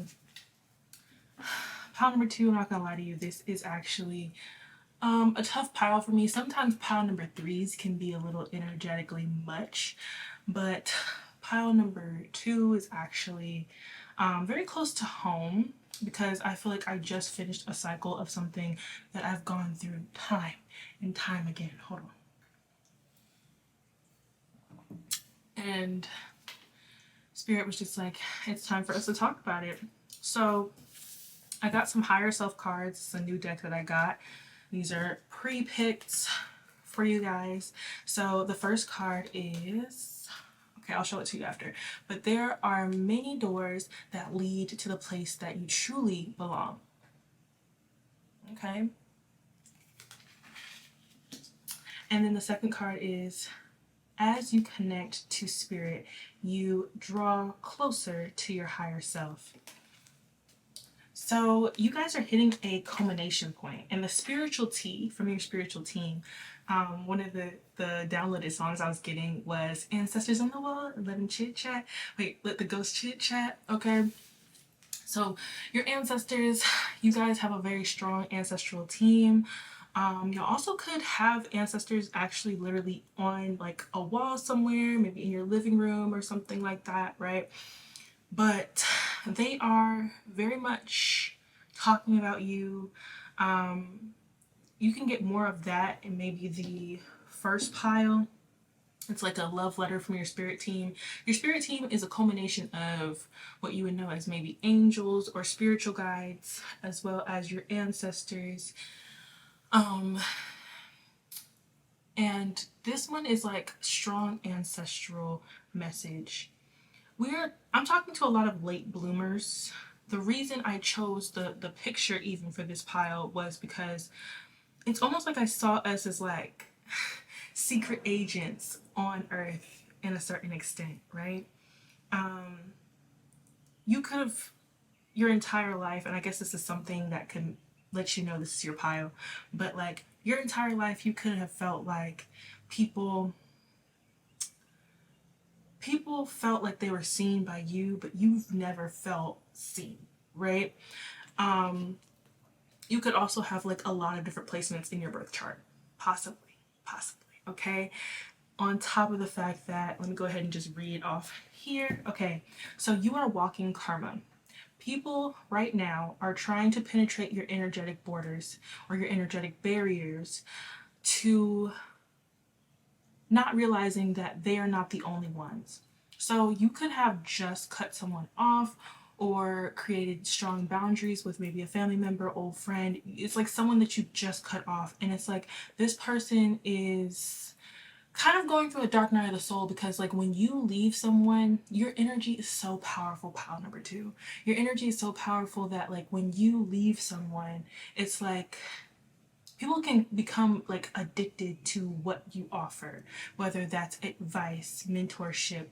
pile number two, I'm not gonna lie to you, this is actually a tough pile for me. Sometimes pile number threes can be a little energetically much, but pile number two is actually very close to home, because I feel like I just finished a cycle of something that I've gone through time and time again. Hold on. And Spirit was just like, it's time for us to talk about it. So I got some higher self cards. It's a new deck that I got. These are pre-picked for you guys. So the first card is, okay, I'll show it to you after. But there are many doors that lead to the place that you truly belong. Okay. And then the second card is, as you connect to spirit, you draw closer to your higher self. So you guys are hitting a culmination point, and the spiritual tea from your spiritual team. One of the downloaded songs I was getting was "Ancestors on the Wall," let them chit chat. Wait, let the ghost chit chat. Okay, so your ancestors, you guys have a very strong ancestral team. You also could have ancestors actually literally on like a wall somewhere, maybe in your living room or something like that, right? But they are very much talking about you. You can get more of that in maybe the first pile. It's like a love letter from your spirit team. Your spirit team is a culmination of what you would know as maybe angels or spiritual guides, as well as your ancestors. Um, and this one is like strong ancestral message. I'm talking to a lot of late bloomers. The reason I chose the picture even for this pile was because it's almost like I saw us as like secret agents on Earth in a certain extent, right? You could have your entire life, and I guess this is something that can let you know this is your pile, but like your entire life, you could have felt like people people felt like they were seen by you, but you've never felt seen, right? You could also have like a lot of different placements in your birth chart, possibly, okay? On top of the fact that, let me go ahead and just read off here. Okay, so you are walking karma. People right now are trying to penetrate your energetic borders or your energetic barriers to not realizing that they are not the only ones. So you could have just cut someone off or created strong boundaries with maybe a family member, old friend. It's like someone that you just cut off. And it's like this person is kind of going through a dark night of the soul, because like when you leave someone, your energy is so powerful. Pile number two, your energy is so powerful that like when you leave someone, it's like people can become like addicted to what you offer, whether that's advice, mentorship,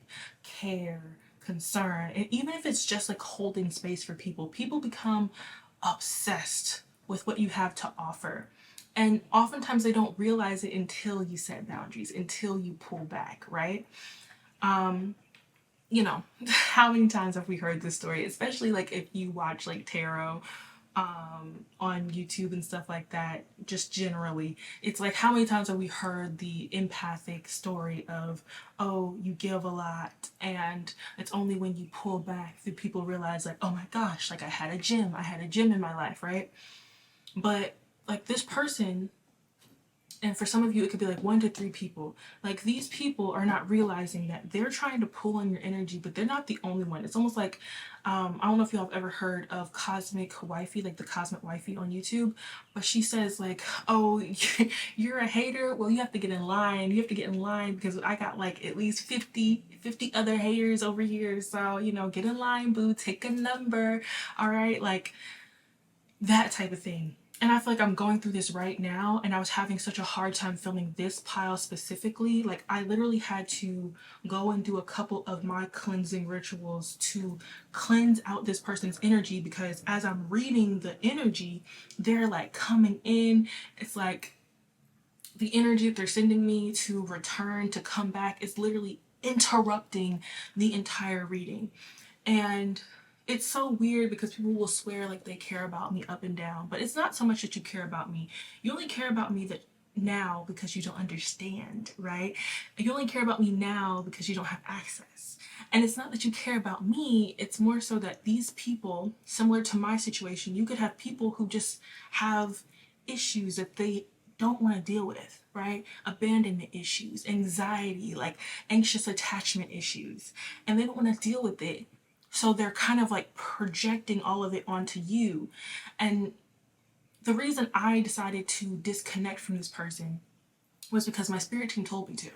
care, concern. And even if it's just like holding space for people, people become obsessed with what you have to offer. And oftentimes they don't realize it until you set boundaries, until you pull back, right? You know, how many times have we heard this story, especially like if you watch like tarot on YouTube and stuff like that, just generally. It's like, how many times have we heard the empathic story of, oh, you give a lot, and it's only when you pull back that people realize, like, oh my gosh, like I had a gym in my life, right? But like this person, and for some of you it could be like 1 to 3 people, like these people are not realizing that they're trying to pull on your energy, but they're not the only one. It's almost like I don't know if y'all have ever heard of Cosmic Wifey, like the Cosmic Wifey on YouTube, but she says like, oh, you're a hater, well, you have to get in line, because I got like at least 50 other haters over here, so you know, get in line, boo, take a number. All right, like that type of thing. And I feel like I'm going through this right now, and I was having such a hard time filming this pile specifically. Like I literally had to go and do a couple of my cleansing rituals to cleanse out this person's energy, because as I'm reading the energy, they're like coming in. It's like the energy that they're sending me to return, to come back, is literally interrupting the entire reading. And it's so weird because people will swear like they care about me up and down, but it's not so much that you care about me. You only care about me that now because you don't understand, right? You only care about me now because you don't have access. And it's not that you care about me, it's more so that these people, similar to my situation, you could have people who just have issues that they don't want to deal with, right? Abandonment issues, anxiety, like anxious attachment issues, and they don't want to deal with it. So they're kind of like projecting all of it onto you. And the reason I decided to disconnect from this person was because my spirit team told me to.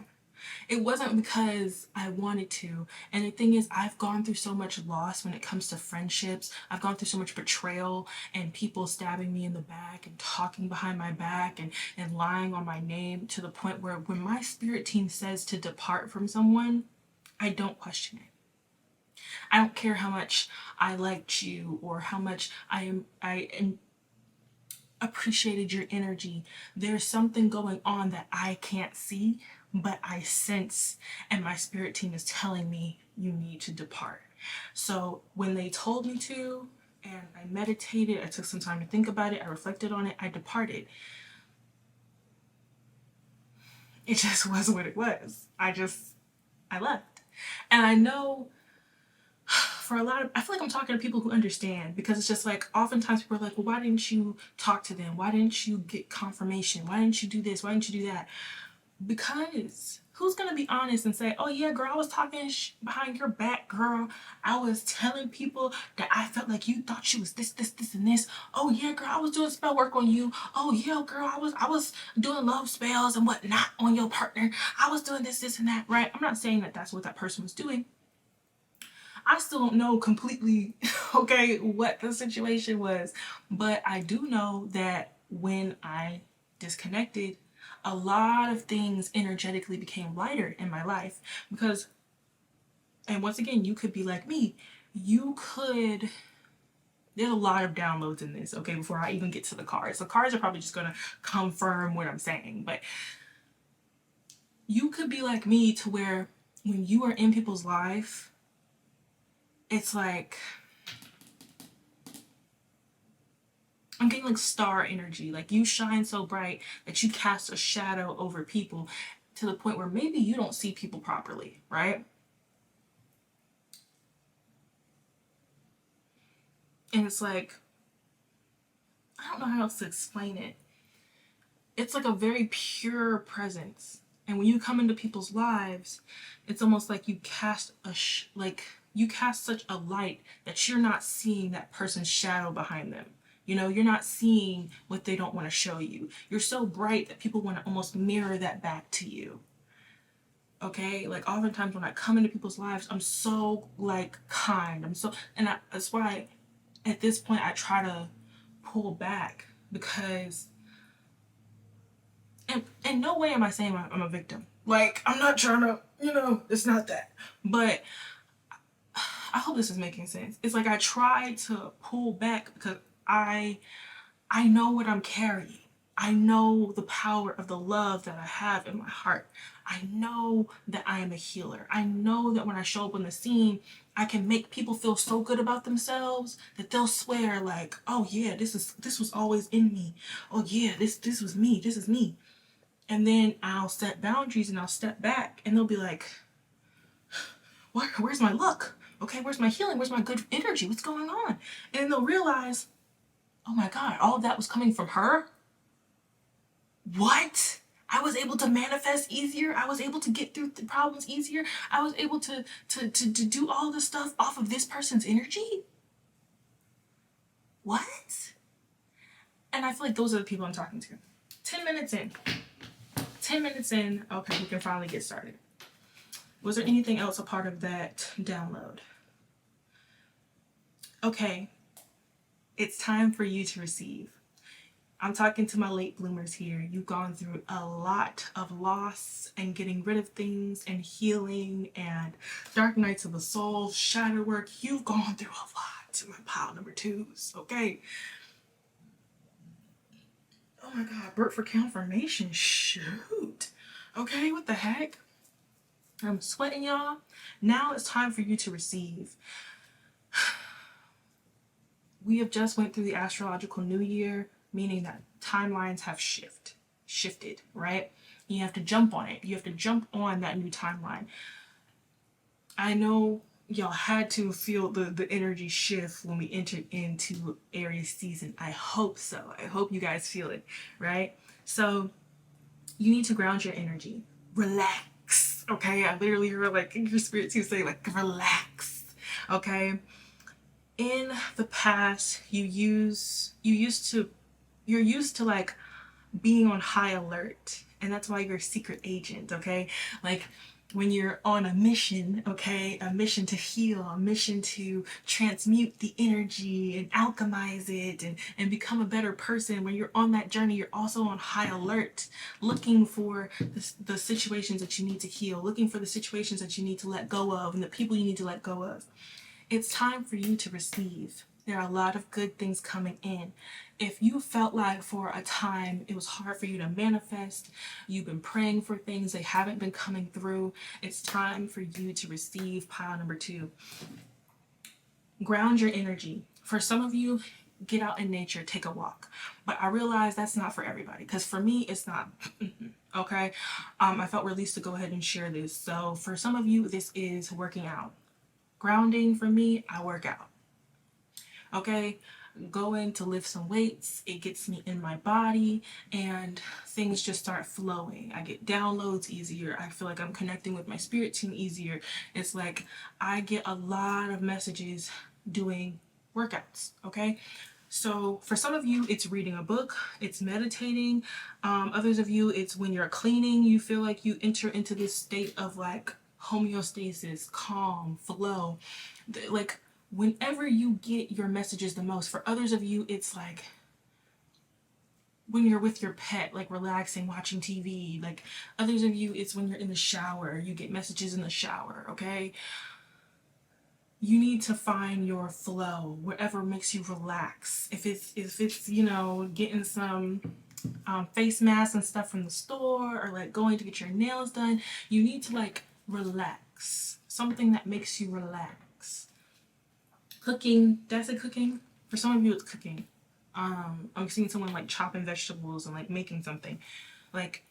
It wasn't because I wanted to. And the thing is, I've gone through so much loss when it comes to friendships. I've gone through so much betrayal and people stabbing me in the back and talking behind my back and lying on my name, to the point where when my spirit team says to depart from someone, I don't question it. I don't care how much I liked you or how much I appreciated your energy. There's something going on that I can't see, but I sense, and my spirit team is telling me you need to depart. So when they told me to, and I meditated, I took some time to think about it, I reflected on it, I departed. It just was what it was. I left. And I know for a lot of, I feel like I'm talking to people who understand, because it's just like, oftentimes people are like, well, why didn't you talk to them? Why didn't you get confirmation? Why didn't you do this? Why didn't you do that? Because who's gonna be honest and say, oh yeah, girl, I was talking behind your back, girl. I was telling people that I felt like you thought she was this, and this. Oh yeah, girl, I was doing spell work on you. Oh yeah, girl, I was doing love spells and whatnot on your partner. I was doing this, and that, right? I'm not saying that that's what that person was doing. I still don't know completely, okay, what the situation was, but I do know that when I disconnected, a lot of things energetically became lighter in my life. Because, and once again, you could be like me, you could, there's a lot of downloads in this, okay, before I even get to the cards. The cards are probably just gonna confirm what I'm saying, but you could be like me to where when you are in people's life, it's like, I'm getting like star energy. Like you shine so bright that you cast a shadow over people to the point where maybe you don't see people properly, right? And it's like, I don't know how else to explain it. It's like a very pure presence. And when you come into people's lives, it's almost like you cast like you cast such a light that you're not seeing that person's shadow behind them. You know, you're not seeing what they don't want to show you. You're so bright that people want to almost mirror that back to you. Okay, like oftentimes when I come into people's lives, I'm so like kind. That's why at this point I try to pull back, because and in no way am I saying I'm a victim. Like, I'm not trying to, it's not that. But I hope this is making sense. It's like I try to pull back because I know what I'm carrying. I know the power of the love that I have in my heart. I know that I am a healer. I know that when I show up on the scene, I can make people feel so good about themselves that they'll swear like, "Oh yeah, this was always in me. Oh yeah, this was me. This is me." And then I'll set boundaries and I'll step back and they'll be like, where's my luck? Okay, where's my healing? Where's my good energy? What's going on? And they'll realize, oh my God, all of that was coming from her? What? I was able to manifest easier. I was able to get through the problems easier. I was able to do all this stuff off of this person's energy? What? And I feel like those are the people I'm talking to. 10 minutes in. 10 minutes in, okay, we can finally get started. Was there anything else a part of that download? Okay, it's time for you to receive. I'm talking to my late bloomers here. You've gone through a lot of loss and getting rid of things and healing and dark nights of the soul, shadow work. You've gone through a lot, my pile number twos, okay? Oh my God, Bert for confirmation, shoot. Okay, what the heck? I'm sweating, y'all. Now it's time for you to receive. We have just went through the astrological new year, meaning that timelines have shifted, right? You have to jump on it. You have to jump on that new timeline. I know y'all had to feel the energy shift when we entered into Aries season. I hope so. I hope you guys feel it, right? So you need to ground your energy. Relax, okay? I literally heard like your spirit team say like relax, okay? In the past, you're used to like being on high alert, and that's why you're a secret agent, okay? Like when you're on a mission, okay, a mission to heal, a mission to transmute the energy and alchemize it and become a better person. When you're on that journey, you're also on high alert, looking for the situations that you need to heal, looking for the situations that you need to let go of and the people you need to let go of. It's time for you to receive. There are a lot of good things coming in. If you felt like for a time it was hard for you to manifest, you've been praying for things, they haven't been coming through, it's time for you to receive pile number 2. Ground your energy. For some of you, get out in nature, take a walk. But I realize that's not for everybody, because for me, it's not. Okay? I felt released to go ahead and share this. So for some of you, this is working out. Grounding for me, I work out. Okay? Going to lift some weights, it gets me in my body, and things just start flowing. I get downloads easier. I feel like I'm connecting with my spirit team easier. It's like I get a lot of messages doing workouts. Okay, so for some of you, it's reading a book, it's meditating. Others of you, it's when you're cleaning, you feel like you enter into this state of like homeostasis, calm, flow. Like whenever you get your messages the most. For others of you, it's like when you're with your pet, like relaxing, watching TV. Like others of you, it's when you're in the shower, you get messages in the shower. Okay, you need to find your flow, whatever makes you relax. If it's you know, getting some face masks and stuff from the store, or like going to get your nails done, you need to like relax. Something that makes you relax. Cooking, did I say cooking? For some of you, it's cooking. I'm seeing someone like chopping vegetables and like making something. Like,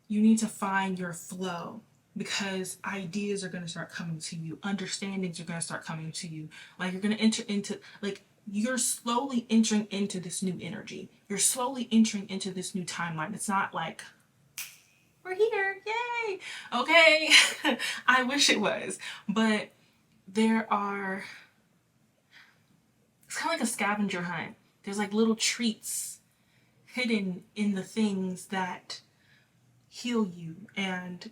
you need to find your flow, because ideas are going to start coming to you, understandings are going to start coming to you. Like you're going to enter into, like, you're slowly entering into this new energy, you're slowly entering into this new timeline. It's not like we're here, yay, okay. I wish it was, but there are, it's kind of like a scavenger hunt. There's like little treats hidden in the things that heal you and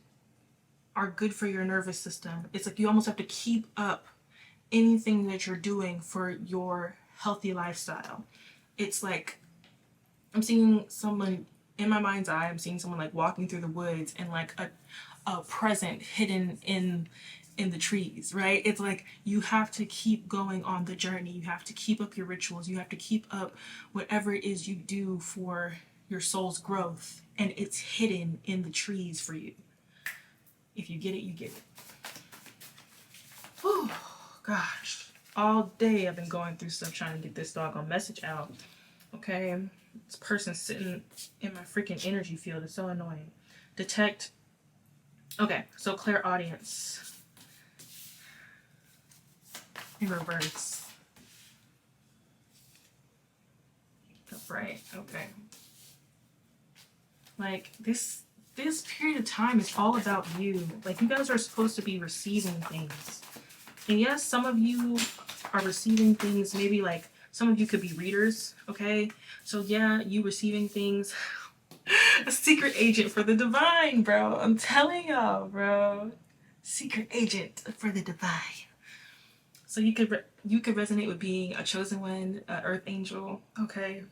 are good for your nervous system. It's like you almost have to keep up anything that you're doing for your healthy lifestyle. It's like I'm seeing someone in my mind's eye, I'm seeing someone like walking through the woods and like a present hidden in the trees, right? It's like you have to keep going on the journey. You have to keep up your rituals. You have to keep up whatever it is you do for your soul's growth, and it's hidden in the trees for you. If you get it, you get it. Oh, gosh. All day I've been going through stuff trying to get this doggone message out. Okay? This person sitting in my freaking energy field is so annoying. Detect. Okay, so clairaudience. In reverse. Right, okay. Like, this period of time is all about you. Like, you guys are supposed to be receiving things. And yes, some of you are receiving things, maybe like some of you could be readers, okay? So yeah, you receiving things. A secret agent for the divine, bro. I'm telling y'all, bro. Secret agent for the divine. So you could resonate with being a chosen one, an earth angel, okay?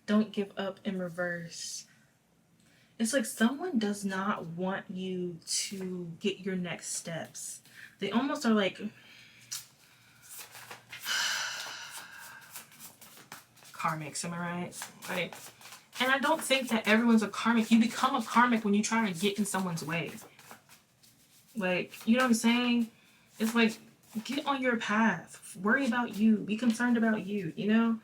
Don't give up in reverse. It's like someone does not want you to get your next steps. They almost are like karmics, am I right? Right. And I don't think that everyone's a karmic. You become a karmic when you try to get in someone's way. Like, you know what I'm saying? It's like, get on your path. Worry about you. Be concerned about you, you know?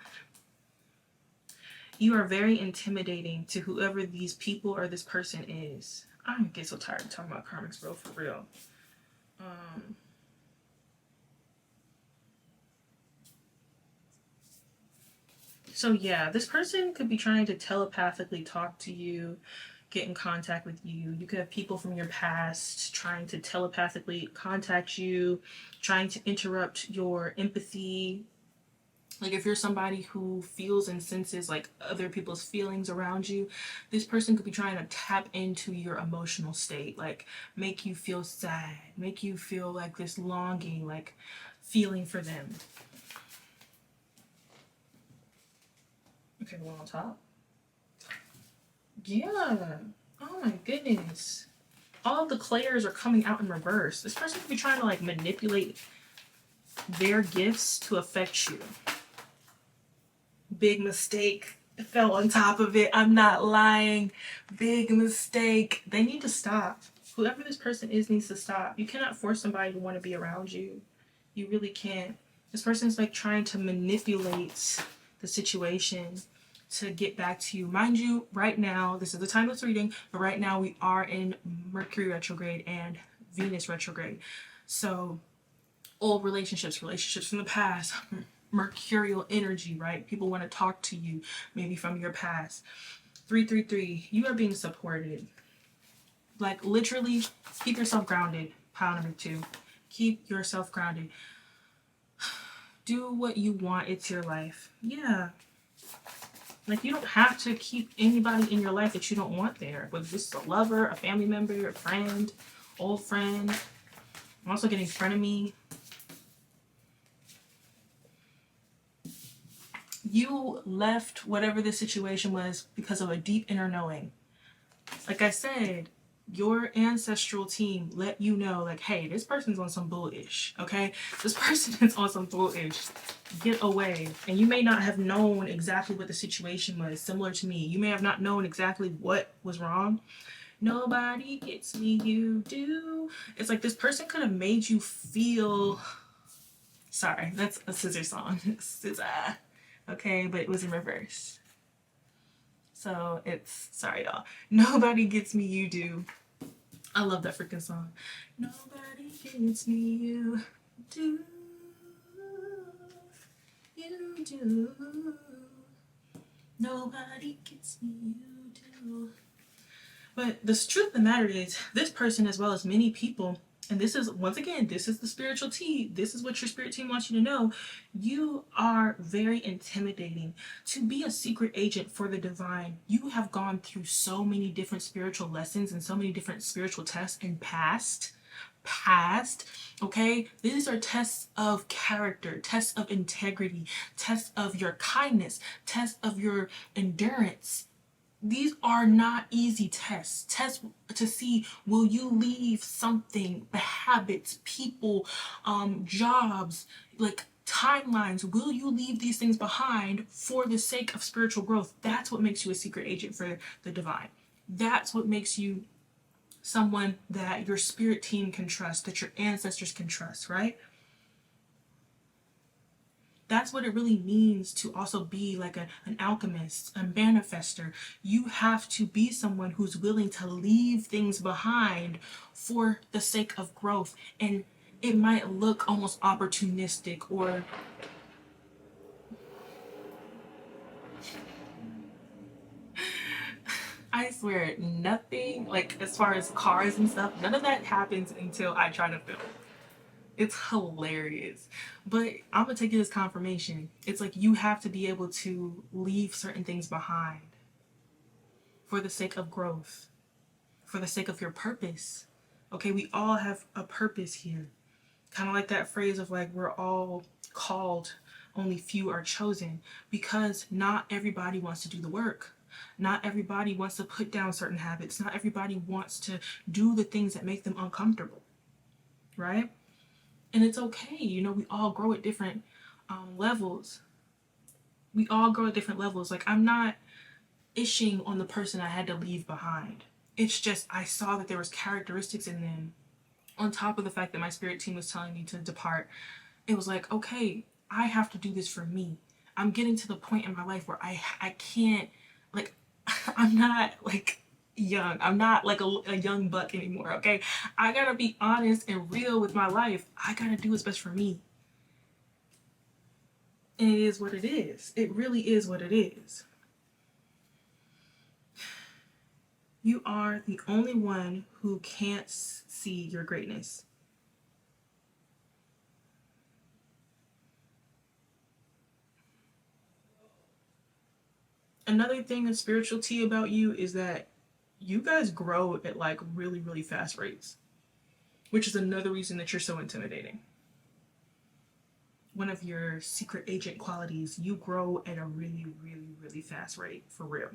You are very intimidating to whoever these people or this person is. I get so tired of talking about karmics, bro, for real. So yeah, this person could be trying to telepathically talk to you, get in contact with you. You could have people from your past trying to telepathically contact you, trying to interrupt your empathy. Like if you're somebody who feels and senses like other people's feelings around you, this person could be trying to tap into your emotional state, like make you feel sad, make you feel like this longing, like feeling for them. Okay, one on top. Yeah. Oh my goodness. All of the clairs are coming out in reverse. This person could be trying to like manipulate their gifts to affect you. Big mistake. It fell on top of it. I'm not lying. Big mistake. They need to stop. Whoever this person is needs to stop. You cannot force somebody to want to be around you. You really can't. This person's like trying to manipulate the situation to get back to you. Mind you, right now, this is the timeless reading, but right now we are in Mercury retrograde and Venus retrograde. So old relationships from the past, mercurial energy, right? People want to talk to you, maybe from your past. 333, you are being supported. Like literally, keep yourself grounded. Pile number 2. Keep yourself grounded. Do what you want. It's your life. Yeah. Like you don't have to keep anybody in your life that you don't want there. Whether this is a lover, a family member, a friend, old friend. I'm also getting frenemy. You left whatever the situation was because of a deep inner knowing. Like I said, your ancestral team let you know, like, hey, this person's on some bullish, okay? This person is on some bullish. Get away. And you may not have known exactly what the situation was, similar to me. You may have not known exactly what was wrong. Nobody gets me, you do. It's like this person could have made you feel... Sorry, that's a scissor song. Scissor. Okay, but it was in reverse. So it's... Sorry, y'all. Nobody gets me, you do. I love that freaking song. Nobody gets me, you do. You do. Nobody gets me, you do. But the truth of the matter is, this person, as well as many people, and this is, once again, this is the spiritual tea. This is what your spirit team wants you to know. You are very intimidating. To be a secret agent for the divine, you have gone through so many different spiritual lessons and so many different spiritual tests in past, okay? These are tests of character, tests of integrity, tests of your kindness, tests of your endurance. These are not easy tests. Tests to see, will you leave something, the habits, people, jobs, like timelines, will you leave these things behind for the sake of spiritual growth? That's what makes you a secret agent for the divine. That's what makes you someone that your spirit team can trust, that your ancestors can trust, right? That's what it really means to also be like an alchemist, a manifester. You have to be someone who's willing to leave things behind for the sake of growth. And it might look almost opportunistic or... I swear, nothing, like as far as cars and stuff, none of that happens until I try to film. It's hilarious. But I'm gonna take it as confirmation. It's like you have to be able to leave certain things behind for the sake of growth, for the sake of your purpose. Okay, we all have a purpose here. Kind of like that phrase of like, we're all called, only few are chosen, because not everybody wants to do the work. Not everybody wants to put down certain habits. Not everybody wants to do the things that make them uncomfortable, right? And it's okay, you know, we all grow at different levels. We all grow at different levels. Like, I'm not ishing on the person I had to leave behind. It's just I saw that there was characteristics in them. On top of the fact that my spirit team was telling me to depart, it was like, okay, I have to do this for me. I'm getting to the point in my life where I can't, like, I'm not like young. I'm not like a young buck anymore, okay? I gotta be honest and real with my life. I gotta do what's best for me. And it is what it is. It really is what it is. You are the only one who can't see your greatness. Another thing of spiritual tea about you is that you guys grow at like really, really fast rates, which is another reason that you're so intimidating. One of your secret agent qualities, you grow at a really, really, really fast rate, for real.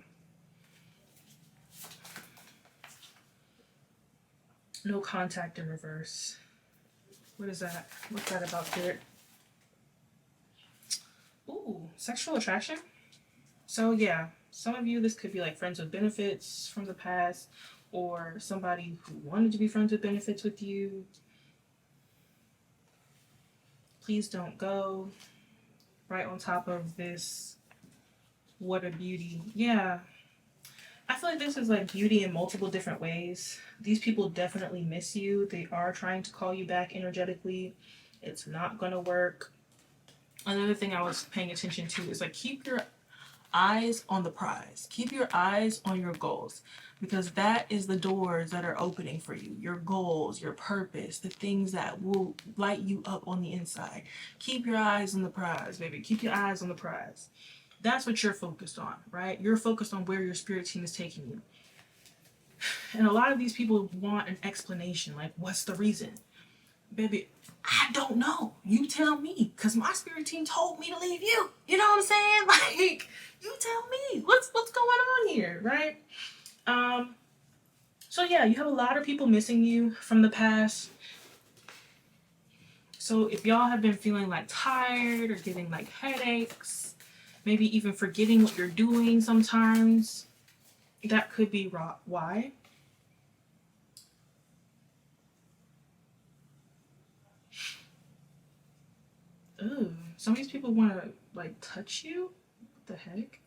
No contact in reverse. What is that? What's that about there? Ooh, sexual attraction. So yeah, some of you, this could be like friends with benefits from the past, or somebody who wanted to be friends with benefits with you. Please don't go. Right on top of this, what a beauty. Yeah, I feel like this is like beauty in multiple different ways. These people definitely miss you. They are trying to call you back energetically. It's not gonna work. Another thing I was paying attention to is like keep your eyes on the prize. Keep your eyes on your goals, because that is the doors that are opening for you. Your goals, your purpose, the things that will light you up on the inside. Keep your eyes on the prize, baby. Keep your eyes on the prize. That's what you're focused on, right? You're focused on where your spirit team is taking you. And a lot of these people want an explanation, like, what's the reason? Baby, I don't know. You tell me, because my spirit team told me to leave you. You know what I'm saying? Like, you tell me. What's going on here, right? So yeah, you have a lot of people missing you from the past. So if y'all have been feeling like tired or getting like headaches, maybe even forgetting what you're doing sometimes, that could be why. Ooh, some of these people want to like touch you. What the heck?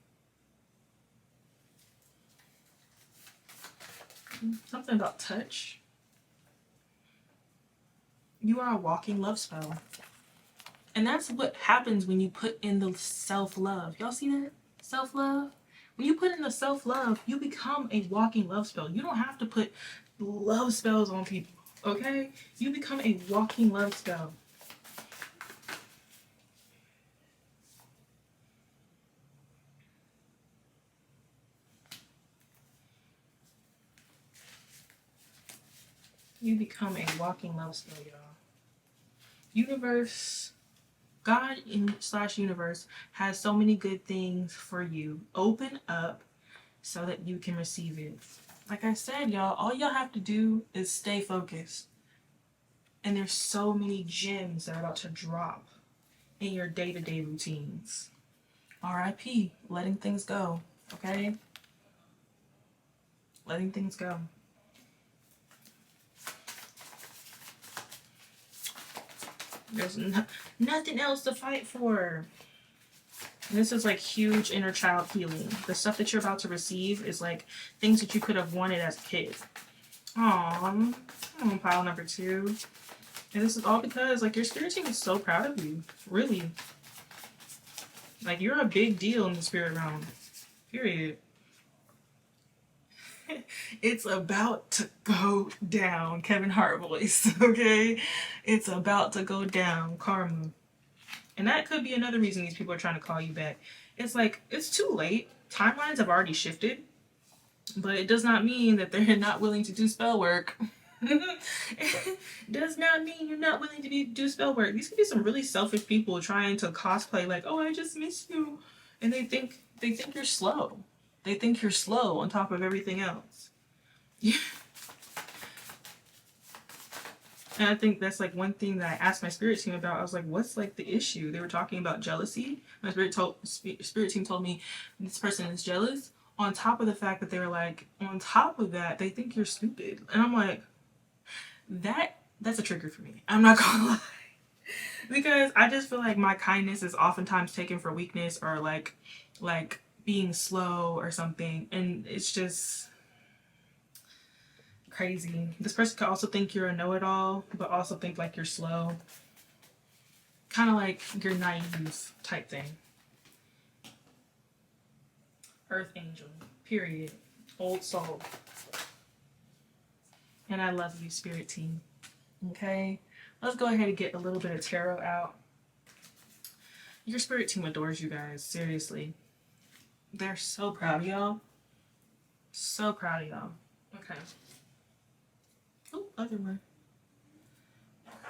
Something about touch. You are a walking love spell. And that's what happens when you put in the self-love. Y'all see that? Self-love? When you put in the self-love, you become a walking love spell. You don't have to put love spells on people, okay? You become a walking love spell. You become a walking love spell, y'all. Universe, God slash universe has so many good things for you. Open up so that you can receive it. Like I said, y'all, all y'all have to do is stay focused. And there's so many gems that are about to drop in your day-to-day routines. RIP, letting things go, okay? Letting things go. There's nothing else to fight for. And this is like huge inner child healing. The stuff that you're about to receive is like things that you could have wanted as a kid. Aww, pile number 2. And this is all because like your spirit team is so proud of you. Really. Like you're a big deal in the spirit realm. Period. It's about to go down, Kevin Hart voice, okay? It's about to go down, karma. And that could be another reason these people are trying to call you back. It's like, it's too late. Timelines have already shifted, but it does not mean that they're not willing to do spell work. Does not mean you're not willing to do spell work. These could be some really selfish people trying to cosplay like, oh, I just miss you. And they think you're slow. They think you're slow on top of everything else. And I think that's like one thing that I asked my spirit team about. I was like, what's like the issue? They were talking about jealousy. My spirit team told me this person is jealous. On top of the fact that they were like, on top of that, they think you're stupid. And I'm like, that's a trigger for me. I'm not gonna lie. Because I just feel like my kindness is oftentimes taken for weakness or like being slow or something. And it's just crazy. This person could also think you're a know-it-all, but also think like you're slow. Kind of like you're naive type thing. Earth angel. Period. Old soul. And I love you, spirit team. Okay? Let's go ahead and get a little bit of tarot out. Your spirit team adores you guys. Seriously. They're so proud of y'all. So proud of y'all. Okay. Oh, other one.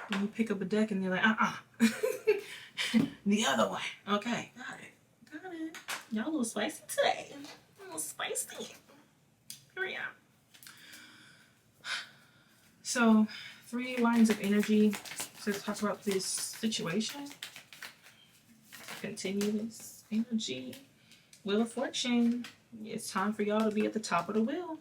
When you pick up a deck and you're like, the other one. Okay, got it. Y'all a little spicy today. A little spicy. Here we are. So, 3 lines of energy to talk about this situation. Continuous energy. Wheel of Fortune. It's time for y'all to be at the top of the wheel.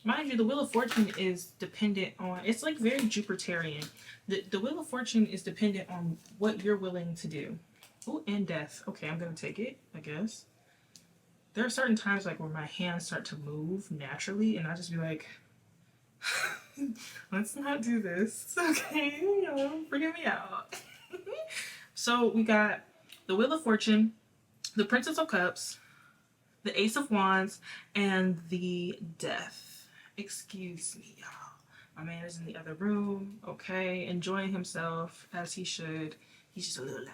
Mind you, the Wheel of Fortune is dependent on, it's like very Jupiterian. The Wheel of Fortune is dependent on what you're willing to do. Oh, and death. Okay, I'm going to take it, I guess. There are certain times like where my hands start to move naturally, and I just be like, let's not do this. Okay, freaking me out. So we got the Wheel of Fortune, the Princess of Cups, the Ace of Wands, and the Death. Excuse me, y'all. My man is in the other room, okay, enjoying himself as he should. He's just a little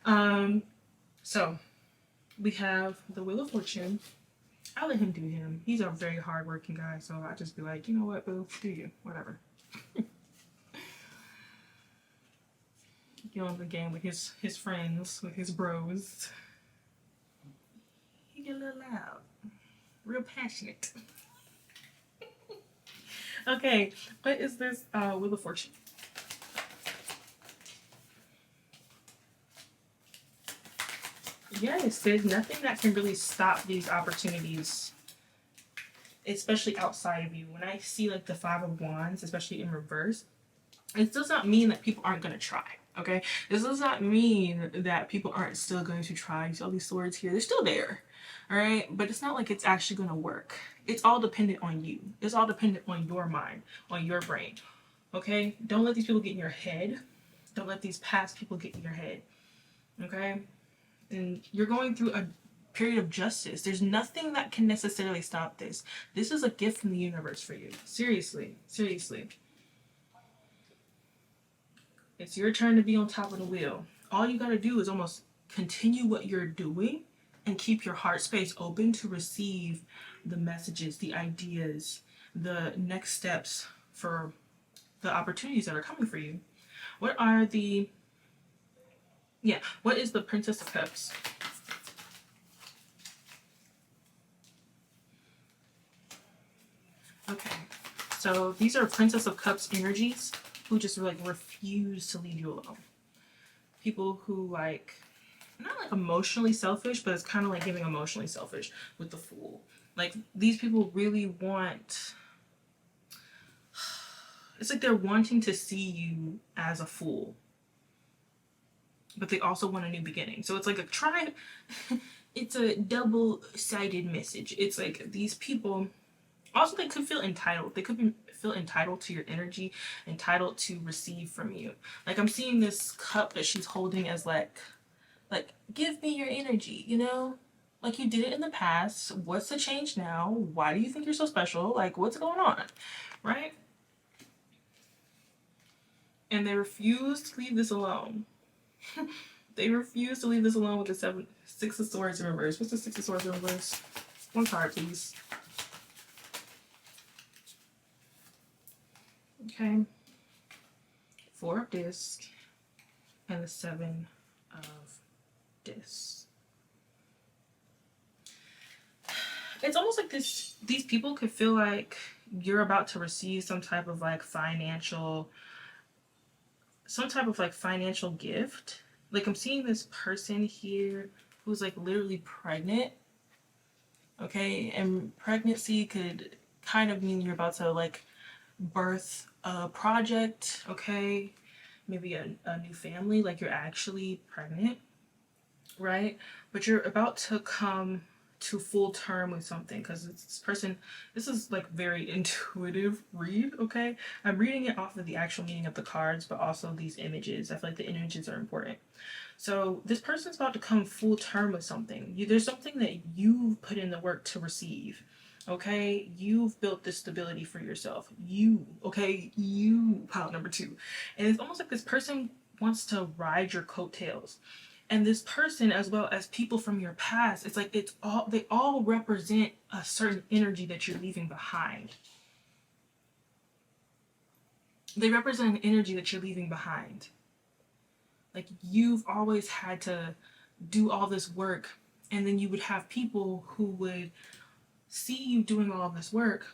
loud. So we have the Wheel of Fortune. I'll let him do him. He's a very hardworking guy, so I'll just be like, you know what, boo, do you, whatever. Get on the game with his friends, with his bros. He get a little loud, real passionate. Okay, what is this Wheel of Fortune? Yes, there's nothing that can really stop these opportunities, especially outside of you. When I see like the Five of Wands, especially in reverse, it does not mean that people aren't going to try. Okay, this does not mean that people aren't still going to try. You see all these swords here, they're still there. All right, but it's not like it's actually going to work. It's all dependent on you. It's all dependent on your mind, on your brain. Okay, don't let these people get in your head. Don't let these past people get in your head. Okay, and you're going through a period of justice. There's nothing that can necessarily stop this. This is a gift from the universe for you. Seriously, seriously. It's your turn to be on top of the wheel. All you got to do is almost continue what you're doing and keep your heart space open to receive the messages, the ideas, the next steps for the opportunities that are coming for you. What is the Princess of Cups? Okay, so these are Princess of Cups energies who just like refuse to leave you alone. People who like, not like emotionally selfish, but it's kind of like giving emotionally selfish with the Fool. Like these people really want, it's like they're wanting to see you as a fool, but they also want a new beginning. So it's like it's a double-sided message. It's like these people, also they could feel entitled. They could feel entitled to your energy, entitled to receive from you. Like I'm seeing this cup that she's holding as like give me your energy, you know? Like you did it in the past. What's the change now? Why do you think you're so special? Like what's going on? Right? And they refuse to leave this alone. They refuse to leave this alone with the Six of Swords in reverse. What's the Six of Swords in reverse? One card, please. Okay. Four of Disc and the Seven of Disc. It's almost like these people could feel like you're about to receive some type of financial gift. Like I'm seeing this person here who's like literally pregnant. Okay, and pregnancy could kind of mean you're about to like birth a project, okay? Maybe a new family, like you're actually pregnant, right? But you're about to come to full term with something because this is like very intuitive read, okay? I'm reading it off of the actual meaning of the cards, but also these images. I feel like the images are important. So this person's about to come full term with something. There's something that you've put in the work to receive. Okay, you've built this stability for yourself. You pile number two. And it's almost like this person wants to ride your coattails. And this person, as well as people from your past, it's like they all represent a certain energy that you're leaving behind. They represent an energy that you're leaving behind. Like you've always had to do all this work, and then you would have people who would see you doing all this work.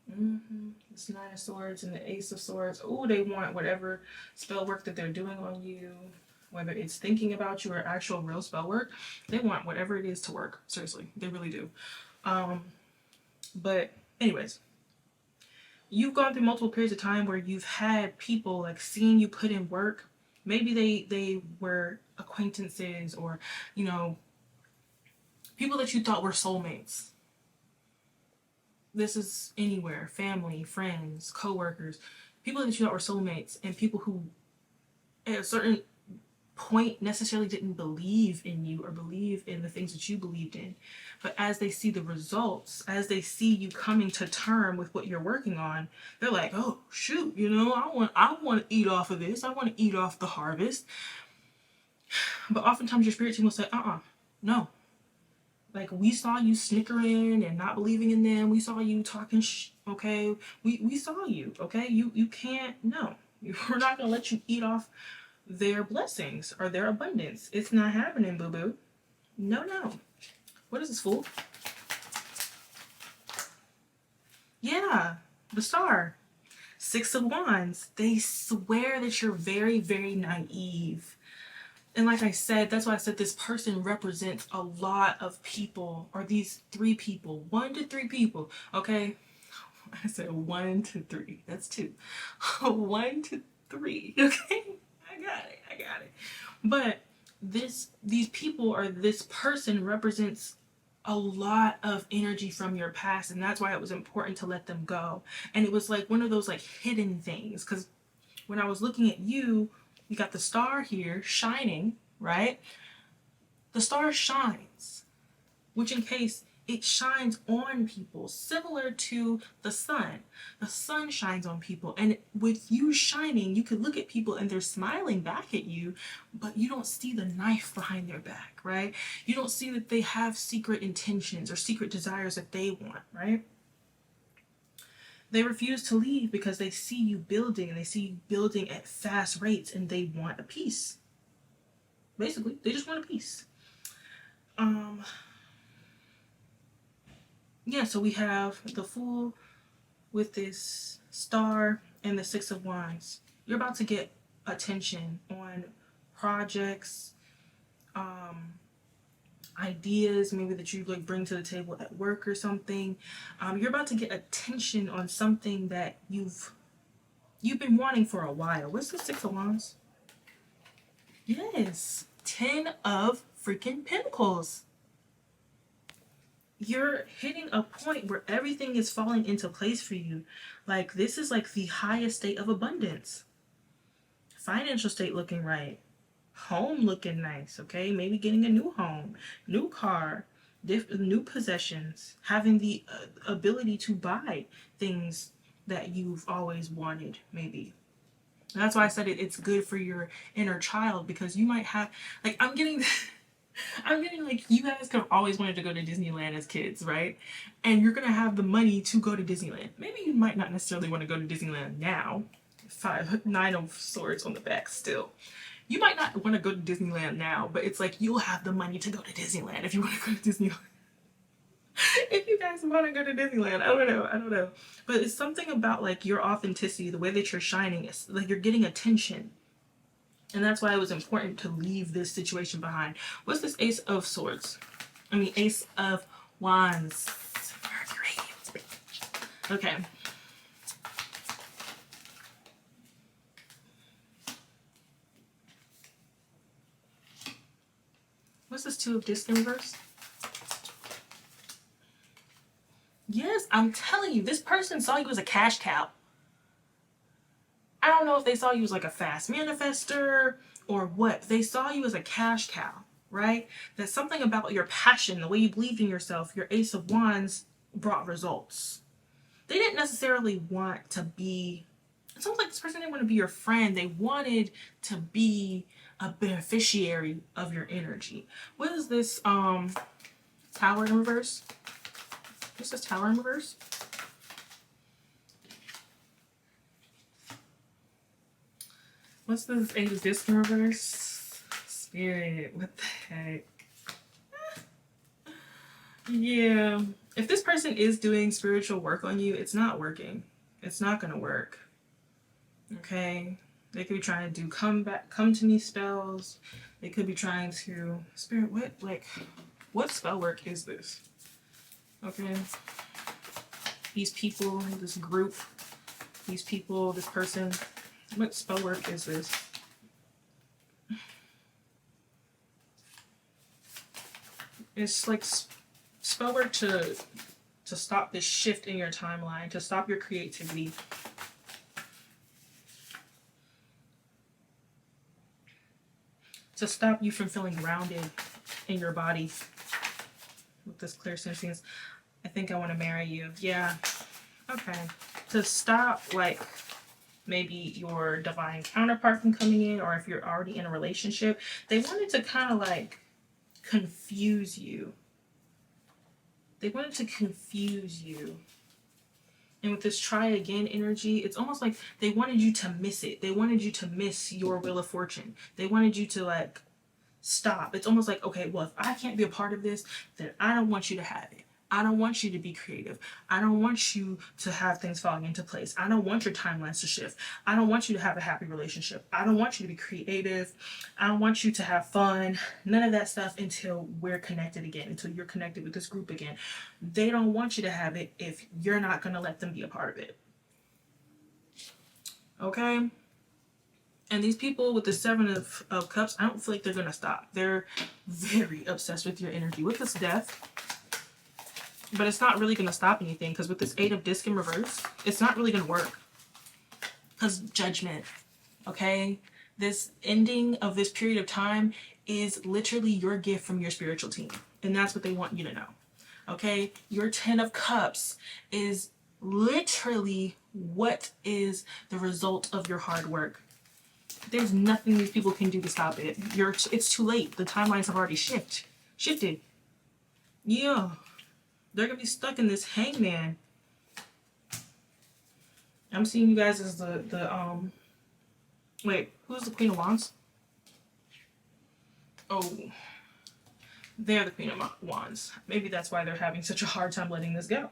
This Nine of Swords and the Ace of Swords. Oh, they want whatever spell work that they're doing on you. whether it's thinking about you or actual real spell work, they want whatever it is to work. Seriously, they really do. But anyways, you've gone through multiple periods of time where you've had people like seeing you put in work. Maybe they were acquaintances, or you know, people that you thought were soulmates. This is anywhere: family, friends, co-workers, people that you thought were soulmates, and people who at a certain point necessarily didn't believe in you or believe in the things that you believed in. But as they see the results, as they see you coming to term with what you're working on, they're like, oh shoot, you know, I want to eat off of this. I want to eat off the harvest. But oftentimes your spirit team will say, no. Like, we saw you snickering and not believing in them. We saw you talking okay? We saw you, okay? You can't, no. We're not going to let you eat off their blessings or their abundance. It's not happening, boo-boo. No. What is this, fool? Yeah, the star. Six of Wands. They swear that you're very, very naive. And like I said, that's why I said this person represents a lot of people, or these 3 people, 1 to 3 people, okay? I said 1 to 3. That's 2. 1 to 3, okay? I got it. But these people, or this person, represents a lot of energy from your past, and that's why it was important to let them go. And it was like one of those like hidden things, because when I was looking at you, you got the star here shining, right? The star shines, which in case it shines on people, similar to the sun. The sun shines on people, and with you shining, you could look at people and they're smiling back at you, but you don't see the knife behind their back, right? You don't see that they have secret intentions or secret desires that they want, right? They refuse to leave because they see you building, and they see you building at fast rates, and they want a piece. Basically, they just want a piece. Yeah, so we have the Fool with this star and the Six of Wands. You're about to get attention on projects, ideas maybe that you like bring to the table at work or something. You're about to get attention on something that you've been wanting for a while. What's the Six of Wands? Yes, 10 of freaking Pentacles. You're hitting a point where everything is falling into place for you. Like, this is like the highest state of abundance. Financial state looking right. Home looking nice, okay? Maybe getting a new home, new car, new possessions, having the ability to buy things that you've always wanted, maybe. And that's why I said it's good for your inner child, because you might have, like, I'm getting like, you guys have always wanted to go to Disneyland as kids, right? And you're gonna have the money to go to Disneyland. Maybe you might not necessarily want to go to Disneyland now. 9 of Swords on the back still. You might not want to go to Disneyland now, but it's like you'll have the money to go to Disneyland if you want to go to Disneyland. If you guys want to go to Disneyland, I don't know. But it's something about like your authenticity, the way that you're shining, is like you're getting attention. And that's why it was important to leave this situation behind. What's this Ace of Swords? Ace of Wands. Mercury. Okay. What's this Two of Discs in reverse? Yes, I'm telling you, this person saw you as a cash cow. I don't know if they saw you as like a fast manifester or what. They saw you as a cash cow, right? That something about your passion, the way you believed in yourself, your Ace of Wands brought results. They didn't necessarily want to be, it sounds like this person didn't want to be your friend. They wanted to be a beneficiary of your energy. What is this Tower in reverse? What's this Tower in reverse? What's this Eight of Discs in reverse? Spirit, what the heck? Yeah, if this person is doing spiritual work on you, it's not working. It's not gonna work. Okay? They could be trying to do come to me spells. They could be trying to spirit. What spell work is this? Okay, these people, this group, these people, this person. What spell work is this? It's like spell work to stop this shift in your timeline, to stop your creativity. To stop you from feeling grounded in your body. With this clear sentience, I think I want to marry you. Yeah. Okay. To stop, like, maybe your divine counterpart from coming in, or if you're already in a relationship, they wanted to kind of like confuse you. They wanted to confuse you. And with this try again energy, it's almost like they wanted you to miss it. They wanted you to miss your wheel of fortune. They wanted you to like stop. It's almost like, okay, well, if I can't be a part of this, then I don't want you to have it. I don't want you to be creative. I don't want you to have things falling into place. I don't want your timelines to shift. I don't want you to have a happy relationship. I don't want you to be creative. I don't want you to have fun. None of that stuff until we're connected again, until you're connected with this group again. They don't want you to have it if you're not going to let them be a part of it. Okay? And these people with the Seven of Cups, I don't feel like they're going to stop. They're very obsessed with your energy. With this Death, but it's not really going to stop anything, because with this Eight of Disc in reverse, it's not really going to work. Because Judgment, okay? This ending of this period of time is literally your gift from your spiritual team. And that's what they want you to know, okay? Your Ten of Cups is literally what is the result of your hard work. There's nothing these people can do to stop it. It's too late. The timelines have already shifted. Yeah. They're going to be stuck in this hangman. I'm seeing you guys as wait, who's the Queen of Wands? Oh, they're the Queen of Wands. Maybe that's why they're having such a hard time letting this go.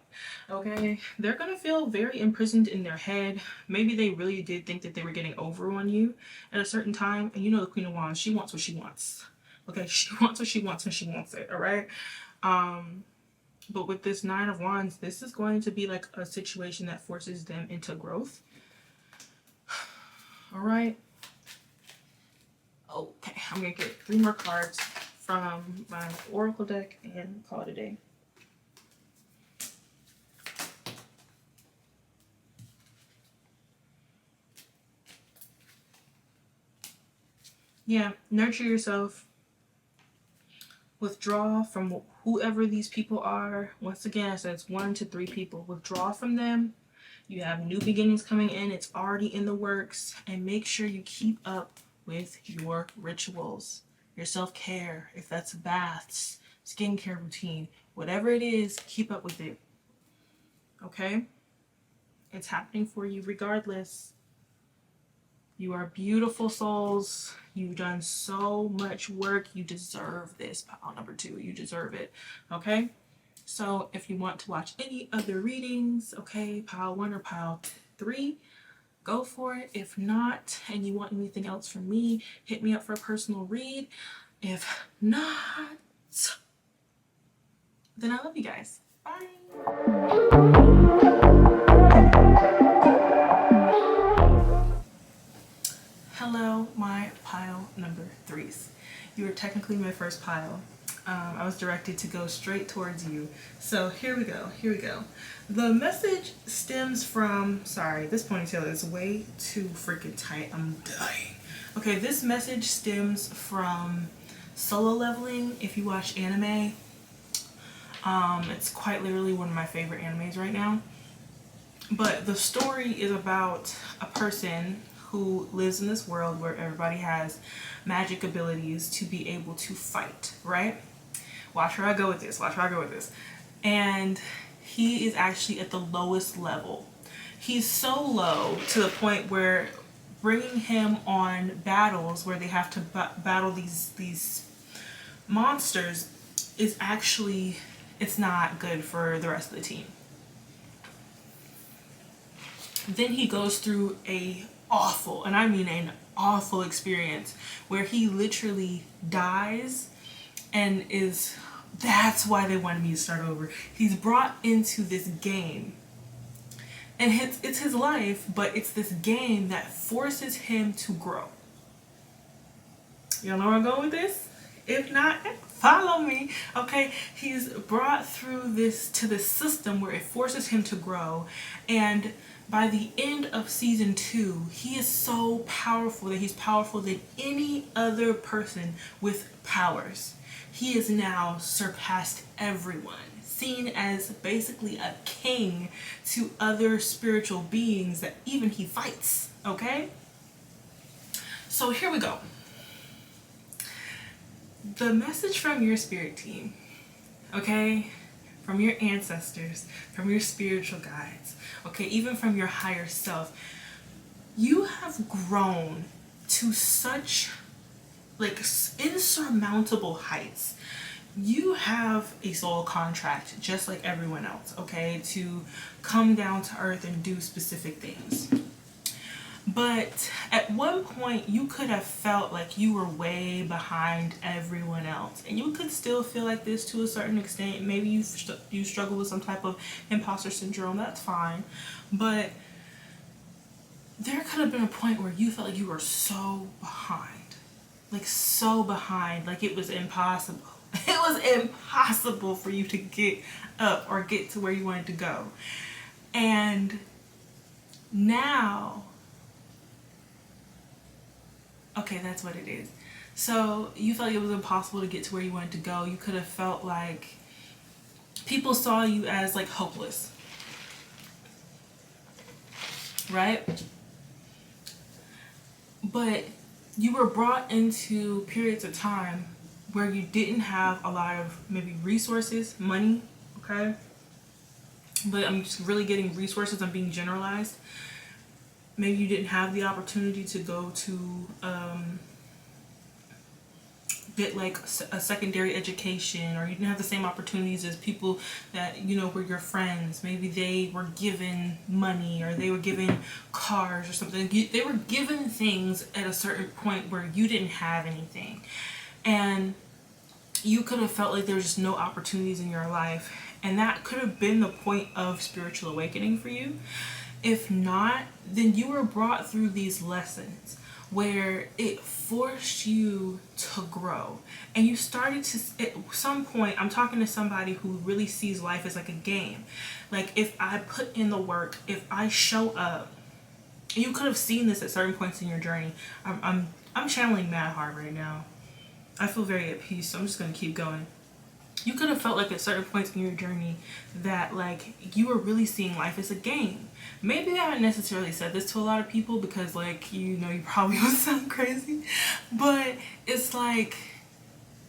Okay, they're going to feel very imprisoned in their head. Maybe they really did think that they were getting over on you at a certain time. And you know the Queen of Wands, she wants what she wants. Okay, she wants what she wants when she wants it, all right? But with this Nine of Wands, this is going to be like a situation that forces them into growth. All right. Okay, I'm going to get 3 more cards from my Oracle deck and call it a day. Yeah, nurture yourself. Withdraw from whoever these people are. Once again, I said it's 1 to 3 people. Withdraw from them. You have new beginnings coming in. It's already in the works. And make sure you keep up with your rituals, your self-care. If that's baths, skincare routine, whatever it is, keep up with it. Okay? It's happening for you regardless. You are beautiful souls. You've done so much work. You deserve this, pile number 2. You deserve it. Okay? So if you want to watch any other readings, okay, pile 1 or pile 3, go for it. If not, and you want anything else from me, hit me up for a personal read. If not, then I love you guys. Bye. Hello, my pile number 3s. You are technically my first pile. I was directed to go straight towards you. So here we go. The message stems from, sorry, this ponytail is way too freaking tight. I'm dying. Okay, this message stems from Solo Leveling. If you watch anime, it's quite literally one of my favorite animes right now. But the story is about a person who lives in this world where everybody has magic abilities to be able to fight, right? Watch where I go with this. And he is actually at the lowest level. He's so low to the point where bringing him on battles where they have to battle these monsters is actually, it's not good for the rest of the team. Then he goes through a awful, and I mean an awful experience, where he literally dies and is, that's why they wanted me to start over. He's brought into this game, and it's his life, but it's this game that forces him to grow. Y'all know where I'm going with this? If not, follow me. Okay, he's brought through this to this system where it forces him to grow, and by the end of season 2, he is so powerful that he's powerful than any other person with powers. He is now surpassed everyone, seen as basically a king to other spiritual beings that even he fights. Okay, so here we go. The message from your spirit team, okay, from your ancestors, from your spiritual guides, okay, even from your higher self, you have grown to such like insurmountable heights. You have a soul contract just like everyone else, okay, to come down to earth and do specific things. But at one point, you could have felt like you were way behind everyone else. And you could still feel like this to a certain extent. Maybe you struggle with some type of imposter syndrome. That's fine. But there could have been a point where you felt like you were so behind. Like so behind. Like it was impossible. It was impossible for you to get up or get to where you wanted to go. And now... okay, that's what it is. So you felt like it was impossible to get to where you wanted to go. You could have felt like people saw you as like hopeless, right? But you were brought into periods of time where you didn't have a lot of maybe resources, money, okay? But I'm just really getting resources. I'm being generalized. Maybe you didn't have the opportunity to go to get like a secondary education, or you didn't have the same opportunities as people that you know were your friends. Maybe they were given money, or they were given cars or something. They were given things at a certain point where you didn't have anything, and you could have felt like there was just no opportunities in your life, and that could have been the point of spiritual awakening for you. If not, then you were brought through these lessons where it forced you to grow. And you started to, at some point, I'm talking to somebody who really sees life as like a game. Like if I put in the work, if I show up, you could have seen this at certain points in your journey. I'm channeling mad hard right now. I feel very at peace, so I'm just gonna keep going. You could have felt like at certain points in your journey that like you were really seeing life as a game. Maybe I haven't necessarily said this to a lot of people because like, you know, you probably would sound crazy, but it's like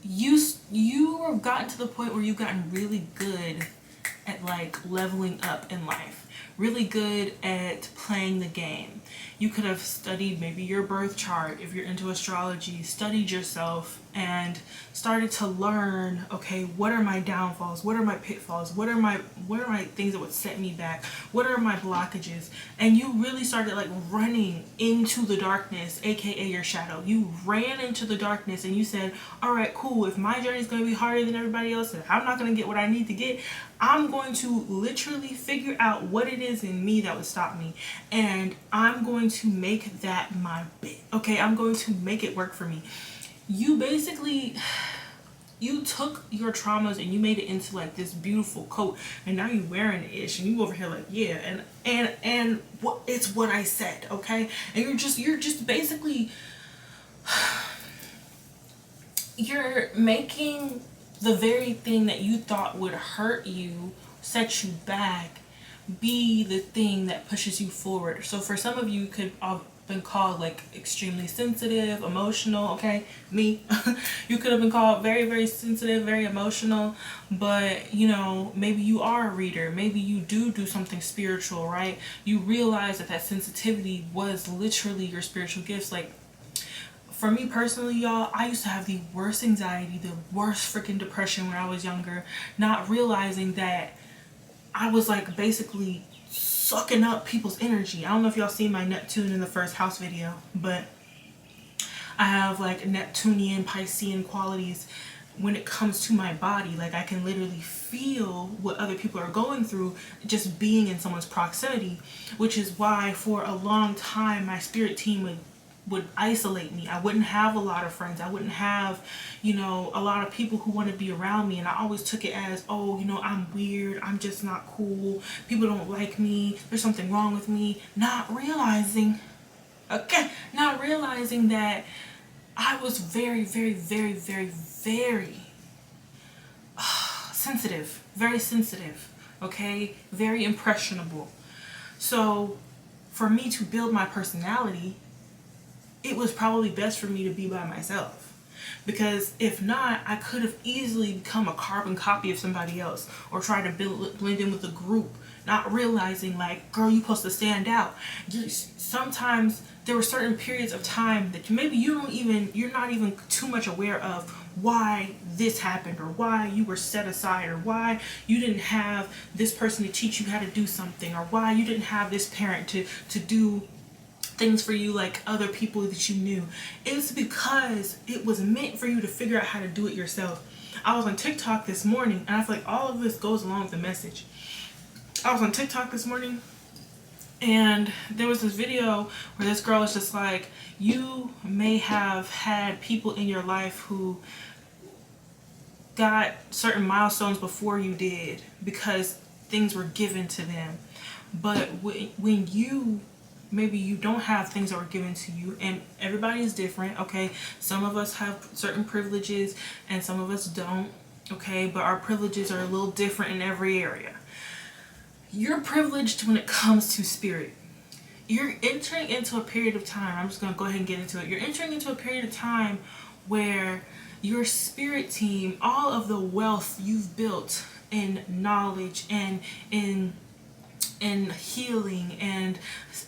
you have gotten to the point where you've gotten really good at like leveling up in life, really good at playing the game. You could have studied maybe your birth chart if you're into astrology, studied yourself and started to learn, okay, what are my downfalls? What are my pitfalls? What are my things that would set me back? What are my blockages? And you really started like running into the darkness, aka your shadow. You ran into the darkness and you said, all right, cool, if my journey is going to be harder than everybody else and I'm not going to get what I need to get, I'm going to literally figure out what it is in me that would stop me, and I'm going to make that my bit. Okay, I'm going to make it work for me. You basically, you took your traumas and you made it into like this beautiful coat, and now you're wearing it ish, and you over here like, yeah, and what, it's what I said, okay? And you're just basically you're making the very thing that you thought would hurt you, set you back, be the thing that pushes you forward. So for some of you, could have been called like extremely sensitive, emotional, okay? Me. You could have been called very, very sensitive, very emotional, but you know, maybe you are a reader. Maybe you do something spiritual, right? You realize that sensitivity was literally your spiritual gifts. Like, for me personally, y'all, I used to have the worst anxiety, the worst freaking depression when I was younger, not realizing that I was like basically sucking up people's energy. I don't know if y'all seen my Neptune in the first house video, but I have like Neptunian, Piscean qualities when it comes to my body. Like, I can literally feel what other people are going through just being in someone's proximity, which is why for a long time my spirit team would isolate me. I wouldn't have a lot of friends. I wouldn't have, you know, a lot of people who want to be around me. And I always took it as, oh, you know, I'm weird. I'm just not cool. People don't like me. There's something wrong with me. Not realizing that I was very, very, very, very, very sensitive. Very sensitive. Okay? Very impressionable. So for me to build my personality, it was probably best for me to be by myself, because if not, I could have easily become a carbon copy of somebody else or try to blend in with a group, not realizing like, girl, you're supposed to stand out. Sometimes there were certain periods of time that maybe you're not even too much aware of why this happened, or why you were set aside, or why you didn't have this person to teach you how to do something, or why you didn't have this parent to do things for you like other people that you knew. It's because it was meant for you to figure out how to do it yourself. I was on TikTok this morning, and I feel like all of this goes along with the message. I was on TikTok this morning, and there was this video where this girl was just like, you may have had people in your life who got certain milestones before you did because things were given to them. But when maybe you don't have things that were given to you, and everybody is different, okay? Some of us have certain privileges and some of us don't, okay? But our privileges are a little different in every area. You're privileged when it comes to spirit. You're entering into a period of time, I'm just going to go ahead and get into it. You're entering into a period of time where your spirit team, all of the wealth you've built in knowledge and in healing and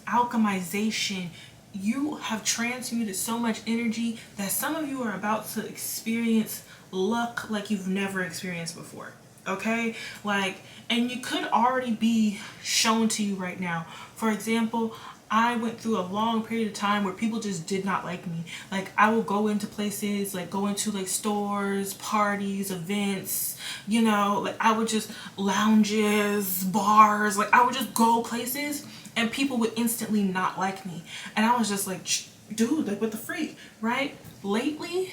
alchemization, you have transmuted so much energy that some of you are about to experience luck like you've never experienced before. Okay? Like, and you could already be shown to you right now. For example, I went through a long period of time where people just did not like me. Like, I will go into places, like go into like stores, parties, events, you know, like I would just lounges, bars, like I would just go places and people would instantly not like me. And I was just like, dude, like what the freak, right? Lately,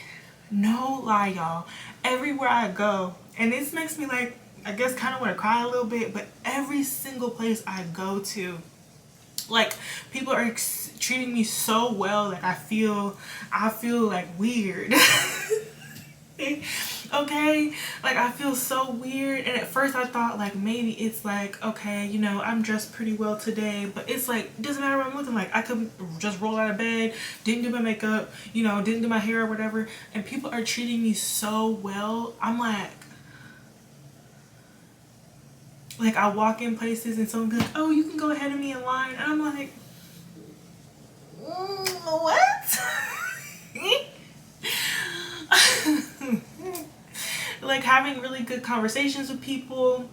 no lie, y'all, everywhere I go, and this makes me like, I guess kind of want to cry a little bit, but every single place I go to, like, people are treating me so well that I feel like weird. Okay, like I feel so weird. And at first I thought like maybe it's like, okay, you know, I'm dressed pretty well today, but it's like, it doesn't matter what I'm looking like. I could just roll out of bed, didn't do my makeup, you know, didn't do my hair or whatever, and people are treating me so well. I'm like I walk in places and someone be like, oh, you can go ahead of me in line, and I'm like, what? Like having really good conversations with people.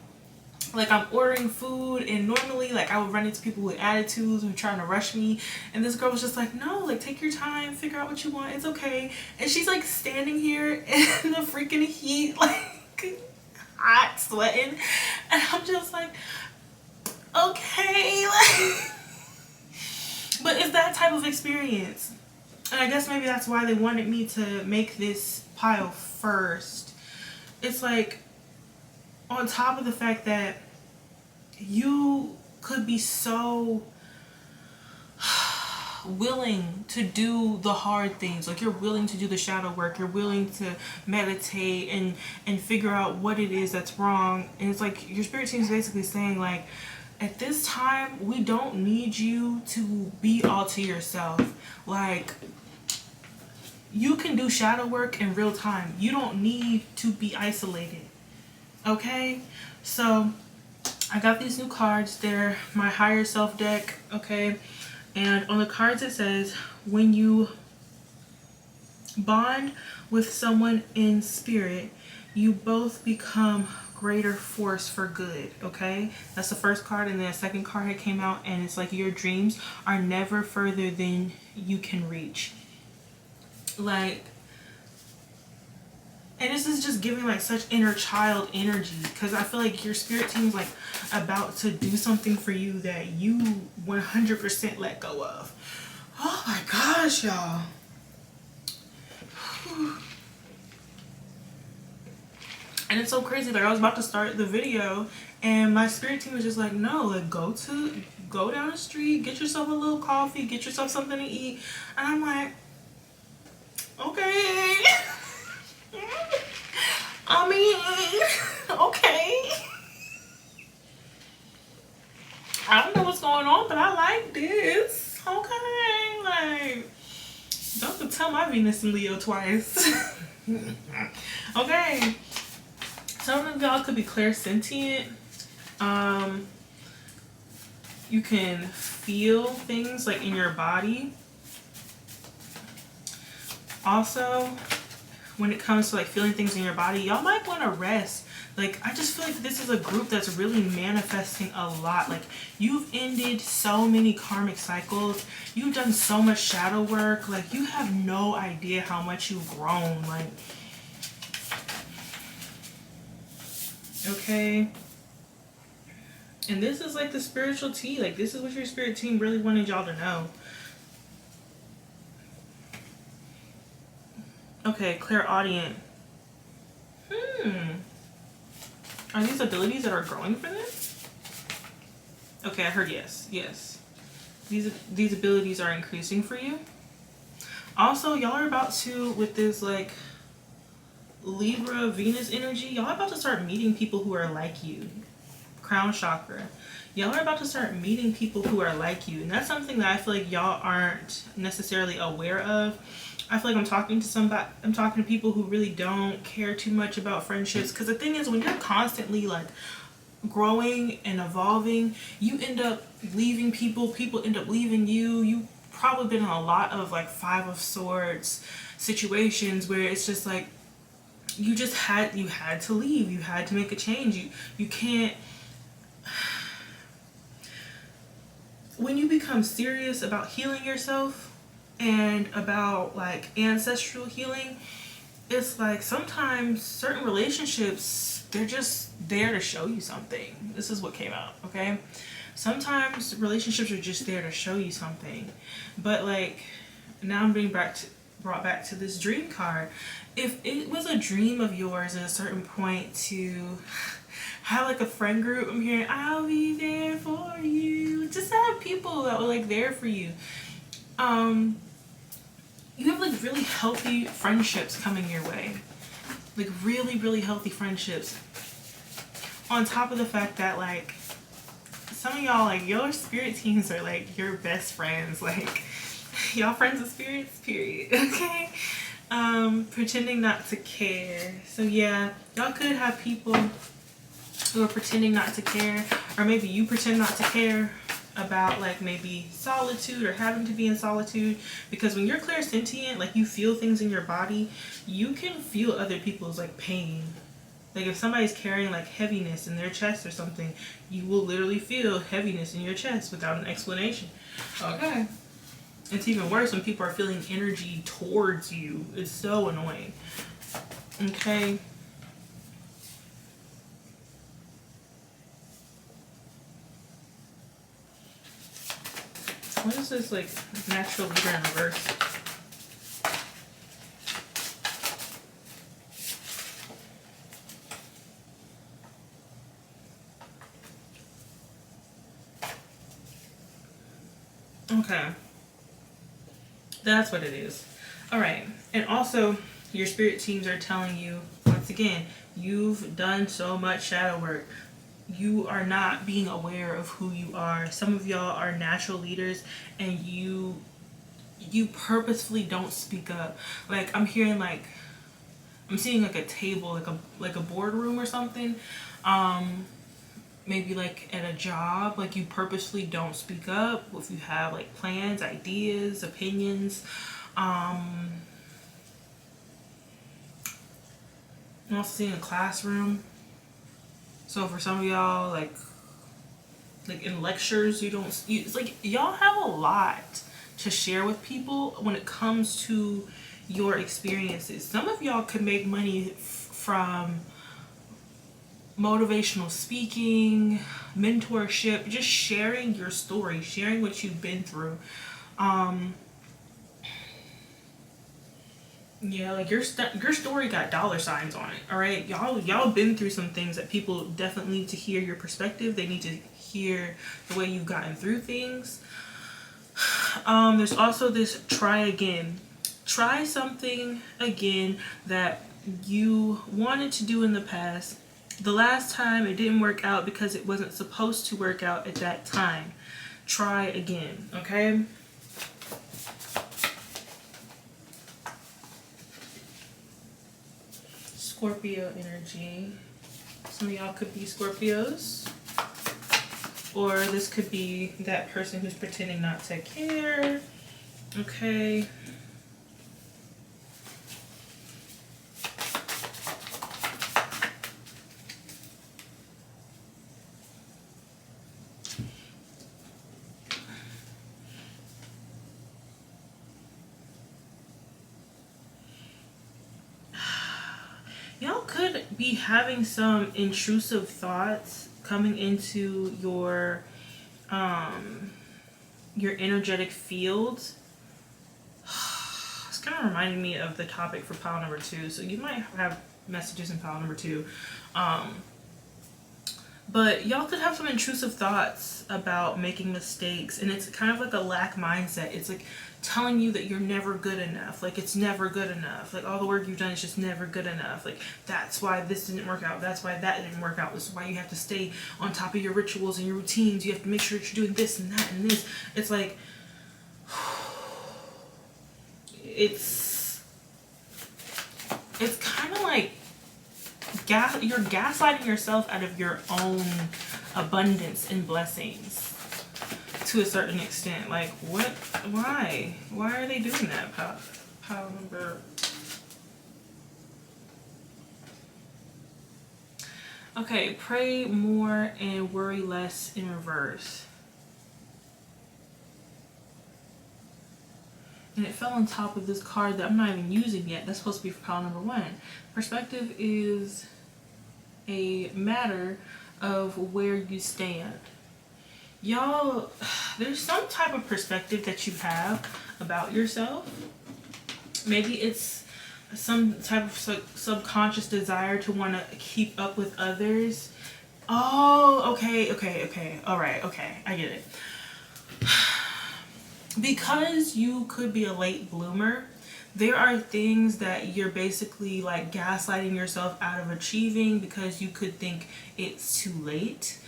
Like I'm ordering food, and normally like I would run into people with attitudes who are trying to rush me, and this girl was just like, no, like take your time, figure out what you want, it's okay. And she's like standing here in the freaking heat, like hot, sweating, and I'm just like, okay. But it's that type of experience, and I guess maybe that's why they wanted me to make this pile first. It's like, on top of the fact that you could be so willing to do the hard things, like you're willing to do the shadow work, you're willing to meditate and figure out what it is that's wrong, and it's like your spirit team is basically saying like, at this time we don't need you to be all to yourself. Like, you can do shadow work in real time. You don't need to be isolated. Okay? So I got these new cards. They're my higher self deck. Okay? And on the cards it says, when you bond with someone in spirit, You both become greater force for good, okay? That's the first card, and then the second card had came out, and it's like your dreams are never further than you can reach. Like, and this is just giving like such inner child energy, because I feel like your spirit team is like about to do something for you that you 100% let go of. Oh my gosh, y'all. And it's so crazy. Like, I was about to start the video and my spirit team was just like, no, like go down the street, get yourself a little coffee, get yourself something to eat. And I'm like, okay. I mean, okay. I don't know what's going on, but I like this. Okay. Like, don't tell my Venus and Leo twice. Okay. Some of y'all could be clairsentient. You can feel things like in your body. Also, when it comes to like feeling things in your body, y'all might want to rest. Like, I just feel like this is a group that's really manifesting a lot. Like, you've ended so many karmic cycles. You've done so much shadow work. Like, you have no idea how much you've grown. Like, okay. And this is like the spiritual tea. Like, this is what your spirit team really wanted y'all to know. Okay, clairaudient. Are these abilities that are growing for them? Okay, I heard yes. Yes. These abilities are increasing for you. Also, y'all are about to, with this like Libra Venus energy, y'all are about to start meeting people who are like you. Crown chakra. Y'all are about to start meeting people who are like you, and that's something that I feel like y'all aren't necessarily aware of. I feel like I'm talking to people who really don't care too much about friendships, because the thing is, when you're constantly like growing and evolving, you end up leaving people end up leaving you. You probably been in a lot of like Five of Swords situations where it's just like you had to leave, you had to make a change. You can't. When you become serious about healing yourself and about like ancestral healing, it's like sometimes certain relationships, they're just there to show you something. This is what came out, okay? Sometimes relationships are just there to show you something. But like, now I'm being brought back to this dream card. If it was a dream of yours at a certain point to have like a friend group, I'm hearing, I'll be there for you. Just have people that were like there for you. You have like really healthy friendships coming your way. Like really, really healthy friendships. On top of the fact that like some of y'all, like your spirit teams are like your best friends. Like y'all friends with spirits, period. Okay? Pretending not to care. So yeah, y'all could have people who are pretending not to care, or maybe you pretend not to care about like maybe solitude or having to be in solitude, because when you're clairsentient, like you feel things in your body, you can feel other people's like pain. Like if somebody's carrying like heaviness in their chest or something, you will literally feel heaviness in your chest without an explanation. Okay. It's even worse when people are feeling energy towards you. It's so annoying. Okay. What is this like natural leader in reverse? Okay. That's what it is. All right. And also, your spirit teams are telling you, once again, you've done so much shadow work. You are not being aware of who you are. Some of y'all are natural leaders, and you purposefully don't speak up. Like I'm hearing like I'm seeing like a table, like a boardroom or something. Maybe like at a job, like you purposefully don't speak up if you have like plans, ideas, opinions. I'm also seeing a classroom. So for some of y'all, like in lectures, it's like y'all have a lot to share with people when it comes to your experiences. Some of y'all could make money from motivational speaking, mentorship, just sharing your story, sharing what you've been through. Yeah, like your story got dollar signs on it. All right, y'all been through some things that people definitely need to hear your perspective. They need to hear the way you've gotten through things. There's also this try again. Try something again that you wanted to do in the past. The last time it didn't work out because it wasn't supposed to work out at that time. Try again, okay? Scorpio energy. Some of y'all could be Scorpios. Or this could be that person who's pretending not to care. Okay. Y'all could be having some intrusive thoughts coming into your energetic field. It's kind of reminding me of the topic for pile number 2, so you might have messages in pile number 2. But y'all could have some intrusive thoughts about making mistakes, and it's kind of like a lack mindset. It's like telling you that you're never good enough. Like, it's never good enough. Like, all the work you've done is just never good enough. Like, that's why this didn't work out. That's why that didn't work out. This is why you have to stay on top of your rituals and your routines. You have to make sure that you're doing this and that and this. It's like, it's kind of like you're gaslighting yourself out of your own abundance and blessings to a certain extent. Like, what? Why are they doing that? Pile number. Okay, pray more and worry less in reverse. And it fell on top of this card that I'm not even using yet. That's supposed to be for pile number 1. Perspective is a matter of where you stand. Y'all, there's some type of perspective that you have about yourself. Maybe it's some type of subconscious desire to want to keep up with others. Oh, okay. All right, okay, I get it. Because you could be a late bloomer, there are things that you're basically like gaslighting yourself out of achieving because you could think it's too late,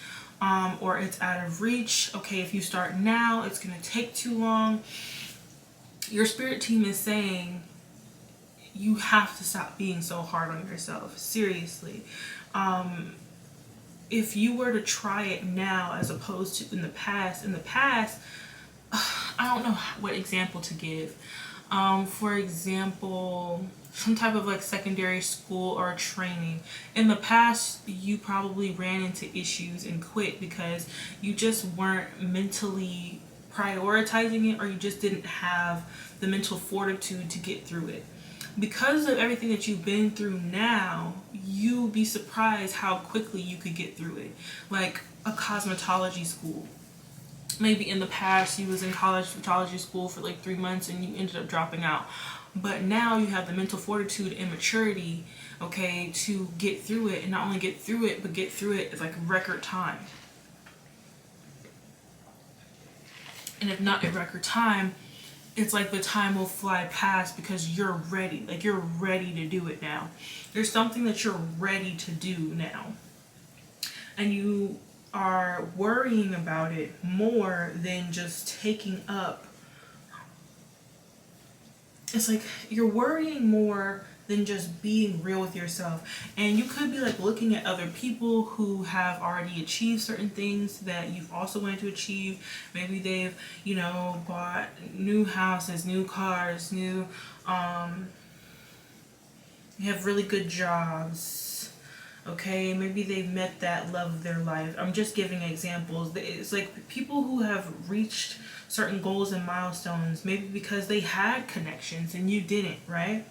or it's out of reach. Okay, if you start now, it's going to take too long. Your spirit team is saying you have to stop being so hard on yourself. Seriously. If you were to try it now as opposed to in the past, I don't know what example to give. For example, some type of like secondary school or training. In the past, you probably ran into issues and quit because you just weren't mentally prioritizing it, or you just didn't have the mental fortitude to get through it. Because of everything that you've been through now, you'll be surprised how quickly you could get through it. Like a cosmetology school. Maybe in the past you was in cosmetology school for like 3 months and you ended up dropping out. But now you have the mental fortitude and maturity, okay, to get through it. And not only get through it, but get through it in like record time. And if not in record time, it's like the time will fly past because you're ready. Like, you're ready to do it now. There's something that you're ready to do now. And you are worrying about it more than just taking up. It's like you're worrying more than just being real with yourself. And you could be like looking at other people who have already achieved certain things that you've also wanted to achieve. Maybe they've, bought new houses, new cars, new You have really good jobs. Okay, maybe they've met that love of their life. I'm just giving examples. It's like people who have reached certain goals and milestones, maybe because they had connections and you didn't, right?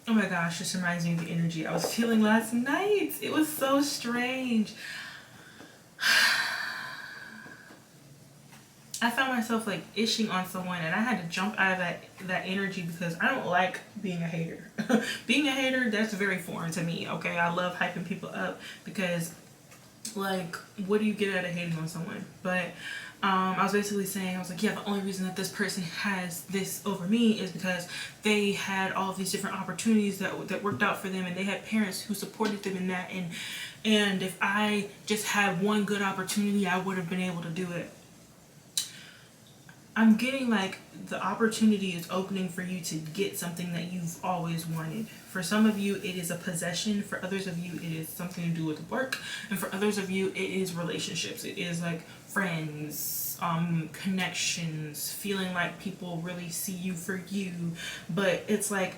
Oh my gosh, this reminds me of the energy I was feeling last night. It was so strange. I found myself like ishing on someone and I had to jump out of that energy because I don't like being a hater. Being a hater, that's very foreign to me, okay? I love hyping people up because like what do you get out of hating on someone? But I was basically saying, I was like, yeah, the only reason that this person has this over me is because they had all of these different opportunities that worked out for them, and they had parents who supported them in that, and if I just had one good opportunity, I would have been able to do it. I'm getting like the opportunity is opening for you to get something that you've always wanted. For some of you, it is a possession. For others of you, it is something to do with work. And for others of you, it is relationships. It is like friends, connections, feeling like people really see you for you. But it's like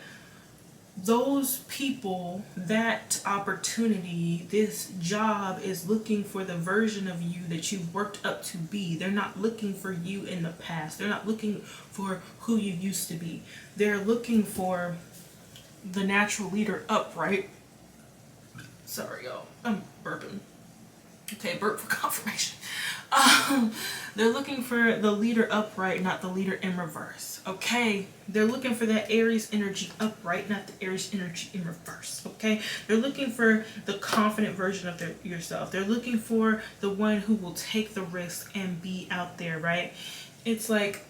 those people, that opportunity, this job is looking for the version of you that you've worked up to be. They're not looking for you in the past. They're not looking for who you used to be. They're looking for the natural leader upright. Sorry, y'all. I'm burping. Okay, burp for confirmation. They're looking for the leader upright, not the leader in reverse. Okay, they're looking for that Aries energy upright, not the Aries energy in reverse. Okay, they're looking for the confident version of yourself. They're looking for the one who will take the risk and be out there, right? It's like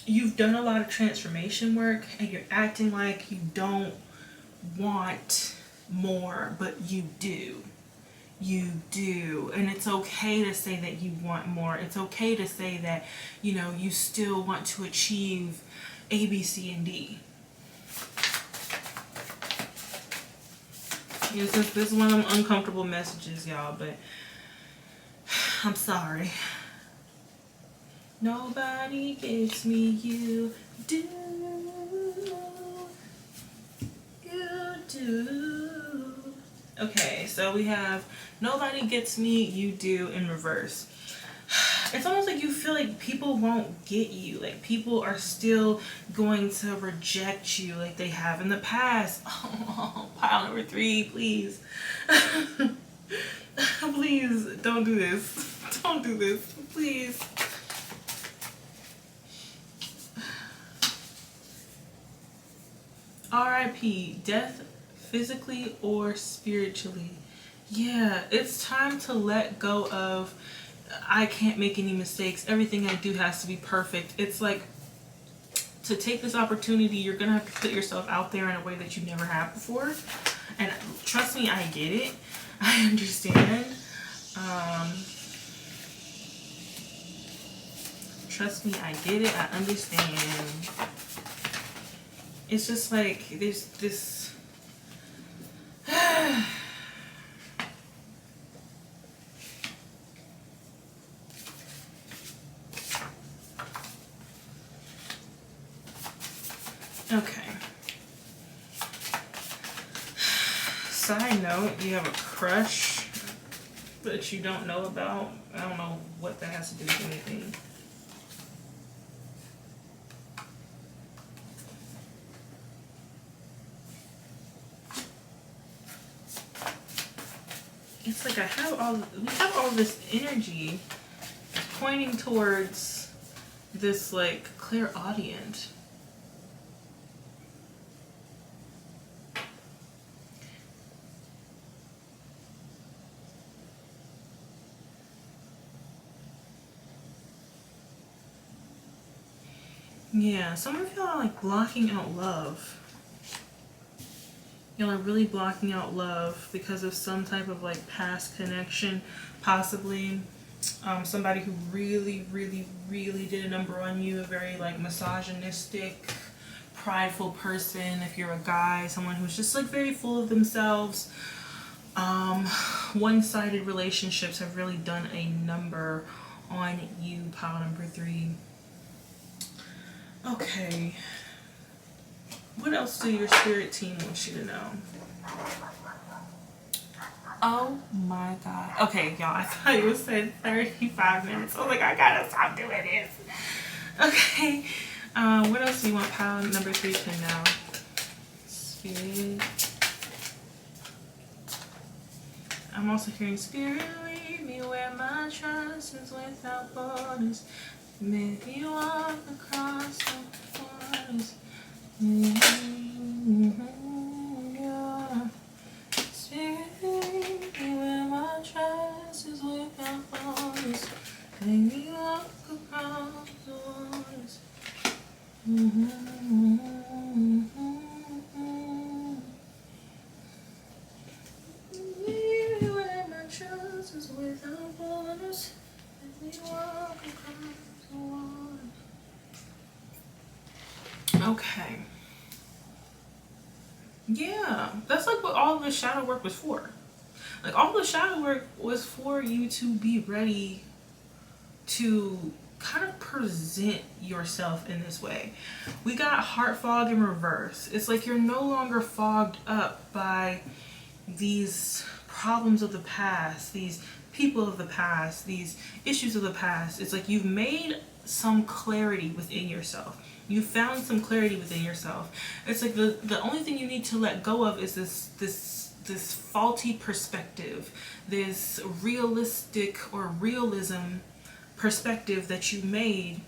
you've done a lot of transformation work and you're acting like you don't want more, but you do. You do. And it's okay to say that you want more. It's okay to say that, you still want to achieve A, B, C, and D. This is one of them uncomfortable messages, y'all, but I'm sorry. Nobody gets me, you do. You do. Okay, so we have nobody gets me, you do in reverse. It's almost like you feel like people won't get you. Like people are still going to reject you like they have in the past. Oh, pile number 3, please. Please, don't do this. Don't do this, please. R.I.P. Death, physically or spiritually. Yeah, it's time to let go of I can't make any mistakes. Everything I do has to be perfect. It's like to take this opportunity, you're going to have to put yourself out there in a way that you never have before. And trust me, I get it. I understand. Trust me, I get it. I understand. It's just like there's this. Okay. Side note, you have a crush that you don't know about. I don't know what that has to do with anything. It's like we have all this energy pointing towards this like clairaudient. Yeah, some of y'all are like blocking out love. Y'all are really blocking out love because of some type of like past connection, possibly somebody who really, really, really did a number on you, a very like misogynistic, prideful person. If you're a guy, someone who's just like very full of themselves. One-sided relationships have really done a number on you, pile number 3. Okay. What else do your spirit team want you to know? Oh my god. Okay, y'all, I thought you said 35 minutes. I was like, I gotta stop doing this. Okay. What else do you want pile number 3 to know? Spirit. I'm also hearing spirit, lead me where my trust is without borders. Make me walk across the waters. Yeah. Spirit, lead me where my trust is without borders. Make me walk across the waters. Without borders, let me walk across the water. Okay. Yeah, that's like what all the shadow work was for. Like all the shadow work was for you to be ready to kind of present yourself in this way. We got heart fog in reverse. It's like you're no longer fogged up by these problems of the past, these people of the past, these issues of the past. It's like you've made some clarity within yourself. You found some clarity within yourself. It's like the only thing you need to let go of is this faulty perspective, this realistic or realism perspective that you made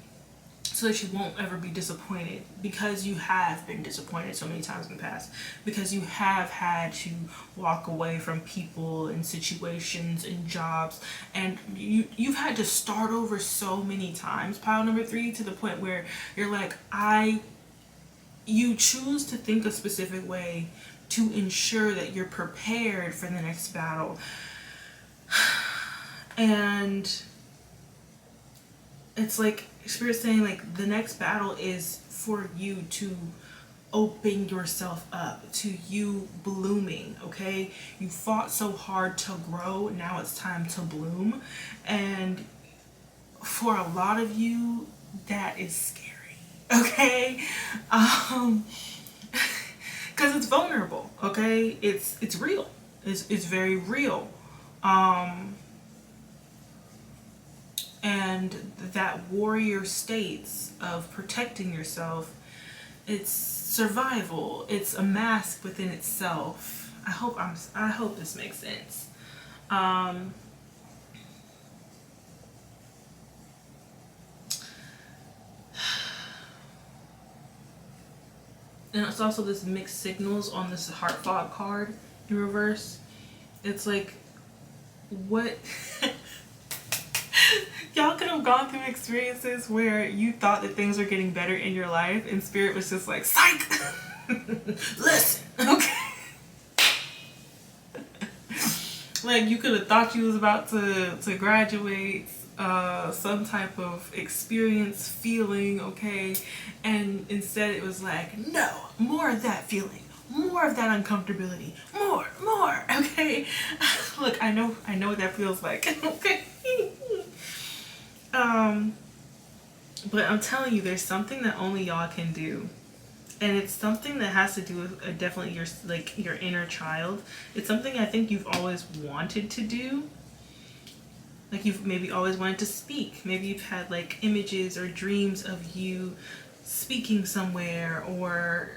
so that you won't ever be disappointed, because you have been disappointed so many times in the past, because you have had to walk away from people and situations and jobs, and you've had to start over so many times, pile number 3, to the point where you're like, you choose to think a specific way to ensure that you're prepared for the next battle. And it's like Spirit's saying, like, the next battle is for you to open yourself up to you blooming. Okay, you fought so hard to grow, now it's time to bloom. And for a lot of you, that is scary. Okay, because it's vulnerable. Okay, it's real. It's very real. And that warrior states of protecting yourself, it's survival. It's a mask within itself. I hope this makes sense. And it's also this mixed signals on this heart fog card in reverse. It's like, what? Y'all could have gone through experiences where you thought that things were getting better in your life, and Spirit was just like, psych! Listen, okay? Like, you could have thought you was about to graduate, some type of experience, feeling, okay? And instead it was like, no, more of that feeling. More of that uncomfortability. More, okay? Look, I know what that feels like, okay? But I'm telling you, there's something that only y'all can do, and it's something that has to do with definitely your inner child. It's something I think you've always wanted to do. Like, you've maybe always wanted to speak. Maybe you've had like images or dreams of you speaking somewhere, or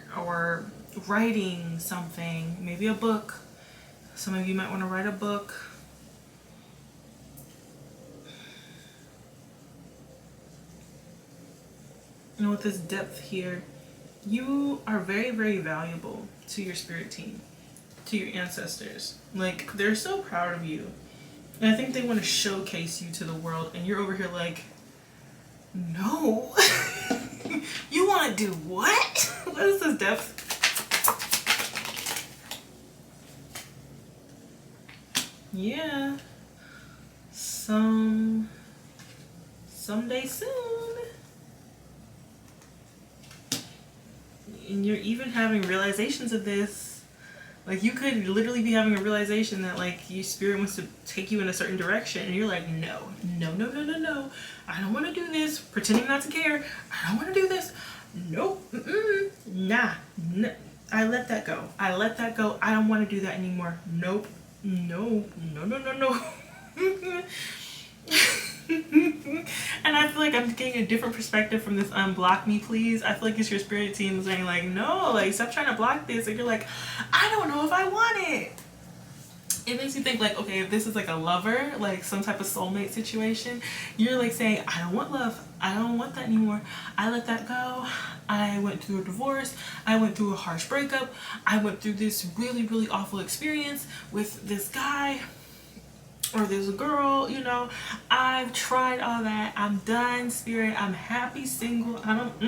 writing something, maybe a book. Some of you might want to write a book. And with this depth here, you are very, very valuable to your spirit team, to your ancestors. Like, they're so proud of you. And I think they want to showcase you to the world, and you're over here like, no. You want to do what? What is this depth? Yeah. Someday soon. And you're even having realizations of this. Like, you could literally be having a realization that, like, your spirit wants to take you in a certain direction, and you're like, no, I don't want to do this, pretending not to care. I don't want to do this. Nope. Nah. I let that go. I let that go. I don't want to do that anymore. Nope. No. No, no, no, no. And I feel like I'm getting a different perspective from this unblock me please. I feel like it's your spirit team saying like, no, like stop trying to block this. And you're like, I don't know if I want it. It makes you think like, okay, if this is like a lover, like some type of soulmate situation, you're like saying, I don't want love. I don't want that anymore. I let that go. I went through a divorce. I went through a harsh breakup. I went through this really, really awful experience with this guy or this girl, you know. I've tried all that. I'm done, spirit. I'm happy single. I don't,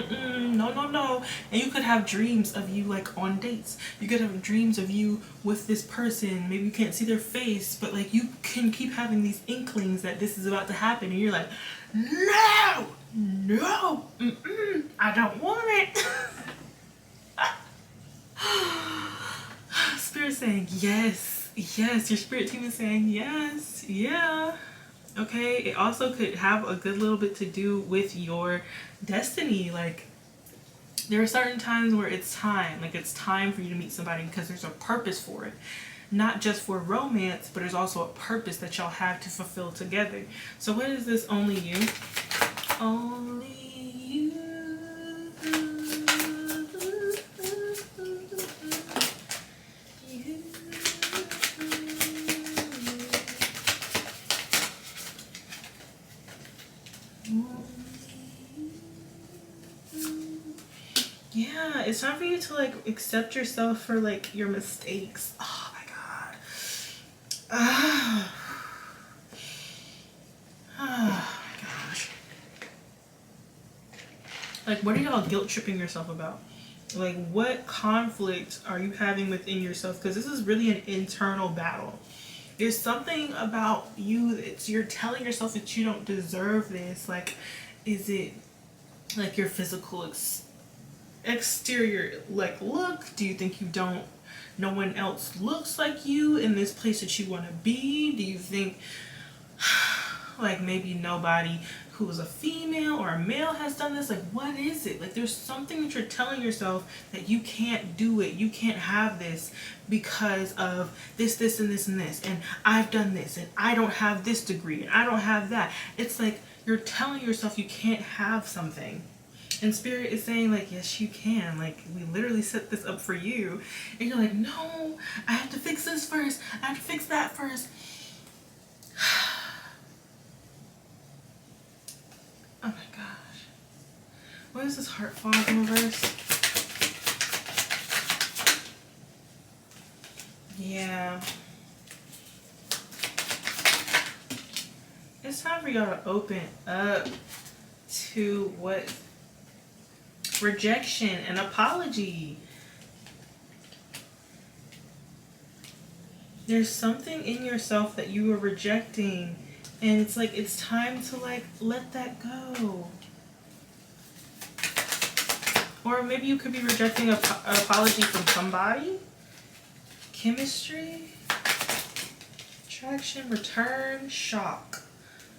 no, no, no. And you could have dreams of you like on dates. You could have dreams of you with this person. Maybe you can't see their face, but like you can keep having these inklings that this is about to happen. And you're like, no, no, I don't want it. Spirit saying yes. Yes, your spirit team is saying yes. Yeah. Okay. It also could have a good little bit to do with your destiny. Like there are certain times where it's time. Like it's time for you to meet somebody because there's a purpose for it. Not just for romance, but there's also a purpose that y'all have to fulfill together. So what is this only you? Only you. Yeah, it's time for you to like accept yourself for like your mistakes. Oh my god. Oh my gosh. Like what are y'all guilt tripping yourself about? Like what conflict are you having within yourself? Because this is really an internal battle. There's something about you that you're telling yourself that you don't deserve this. Like, is it like your physical exterior like look? Do you think no one else looks like you in this place that you want to be? Do you think like maybe nobody who is a female or a male has done this? Like what is it? Like there's something that you're telling yourself that you can't do it, you can't have this because of this, this, and this, and this, and I've done this, and I don't have this degree, and I don't have that. It's like you're telling yourself you can't have something. And spirit is saying like, yes you can. Like we literally set this up for you. And you're like, no, I have to fix this first. I have to fix that first. Oh my gosh. What is this heart fog in reverse? Yeah. It's time for y'all to open up to what rejection and apology. There's something in yourself that you are rejecting, and it's like it's time to like let that go. Or maybe you could be rejecting an apology from somebody. Chemistry, attraction, return, shock.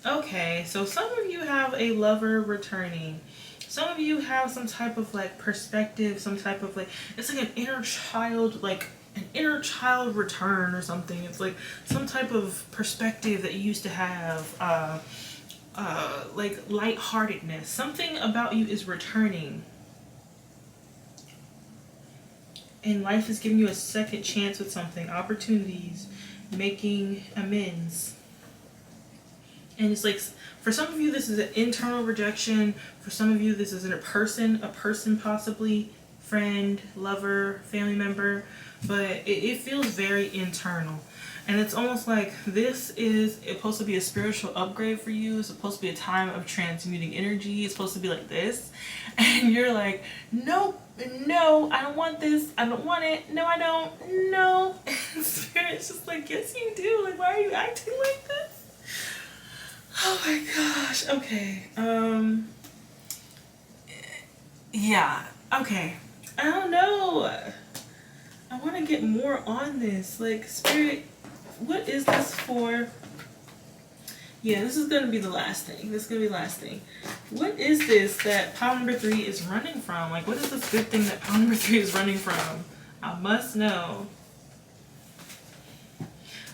Okay, so some of you have a lover returning. Some of you have some type of like perspective, some type of like, it's like an inner child, like an inner child return or something. It's like some type of perspective that you used to have, like lightheartedness. Something about you is returning. And life is giving you a second chance with something, opportunities, making amends. And it's like, for some of you, this is an internal rejection. For some of you, this isn't a person possibly, friend, lover, family member, but it feels very internal. And it's almost like this is supposed to be a spiritual upgrade for you. It's supposed to be a time of transmuting energy. It's supposed to be like this. And you're like, nope, no, I don't want this. I don't want it. No, I don't. No. And Spirit's just like, yes, you do. Like, why are you acting like this? Oh my gosh. Okay. Yeah. Okay. I don't know. I want to get more on this. Like, Spirit, what is this for Yeah, this is gonna be the last thing. This is gonna be the last thing. What is this that pile number 3 is running from? Like, what is this good thing that pile number 3 is running from? I must know.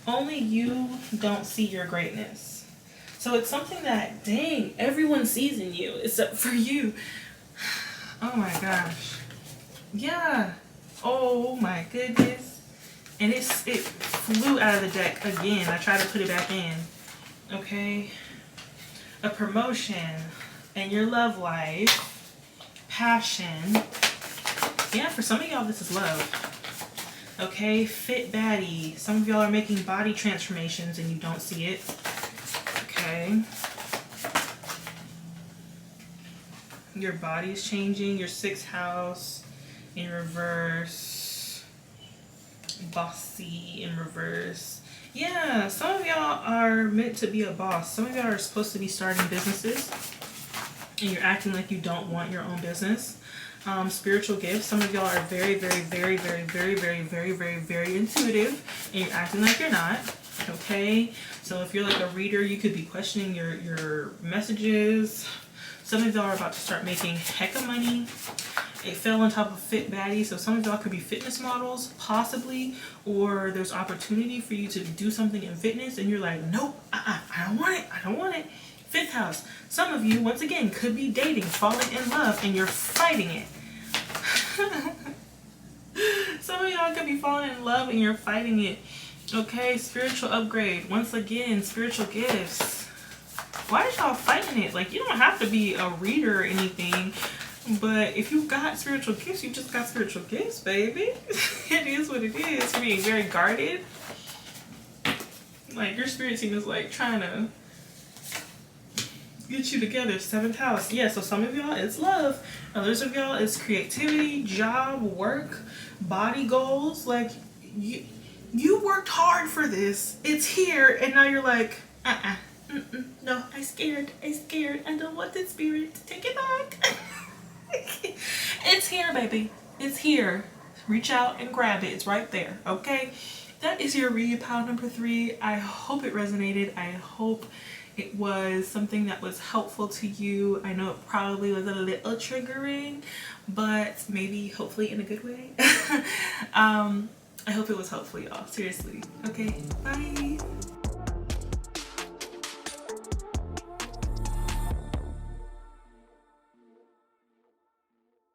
Only you don't see your greatness. So it's something that, dang, everyone sees in you except for you. Oh my gosh. Yeah. Oh my goodness. And it flew out of the deck again. I tried to put it back in. Okay. A promotion in your love life. Passion. Yeah, for some of y'all, this is love. Okay, fit baddie. Some of y'all are making body transformations and you don't see it. Okay. Your body's changing. Your 6th house in reverse. Bossy in reverse. Yeah, some of y'all are meant to be a boss. Some of y'all are supposed to be starting businesses and you're acting like you don't want your own business. Spiritual gifts. Some of y'all are very, very, very, very, very, very, very, very, very intuitive and you're acting like you're not. Okay, so if you're like a reader, you could be questioning your messages. Some of y'all are about to start making heck of money. It fell on top of fit baddie, so some of y'all could be fitness models, possibly, or there's opportunity for you to do something in fitness and you're like, nope, I don't want it, I don't want it. 5th house. Some of you, once again, could be dating, falling in love, and you're fighting it. Some of y'all could be falling in love and you're fighting it. Okay, spiritual upgrade. Once again, spiritual gifts. Why are y'all fighting it? Like, you don't have to be a reader or anything, but if you got spiritual gifts, you just got spiritual gifts, baby. It is what it is. You're being very guarded. Like, your spirit team is like trying to get you together. 7th house. Yeah, so some of y'all it's love. Others of y'all it's creativity, job, work, body goals. Like, you worked hard for this. It's here, and now you're like, no, I scared. I don't want this spirit. Take it back. It's here, baby. It's here. Reach out and grab it. It's right there. Okay? That is your read, pile number 3. I hope it resonated. I hope it was something that was helpful to you. I know it probably was a little triggering, but maybe hopefully in a good way. I hope it was helpful, y'all. Seriously. Okay, bye.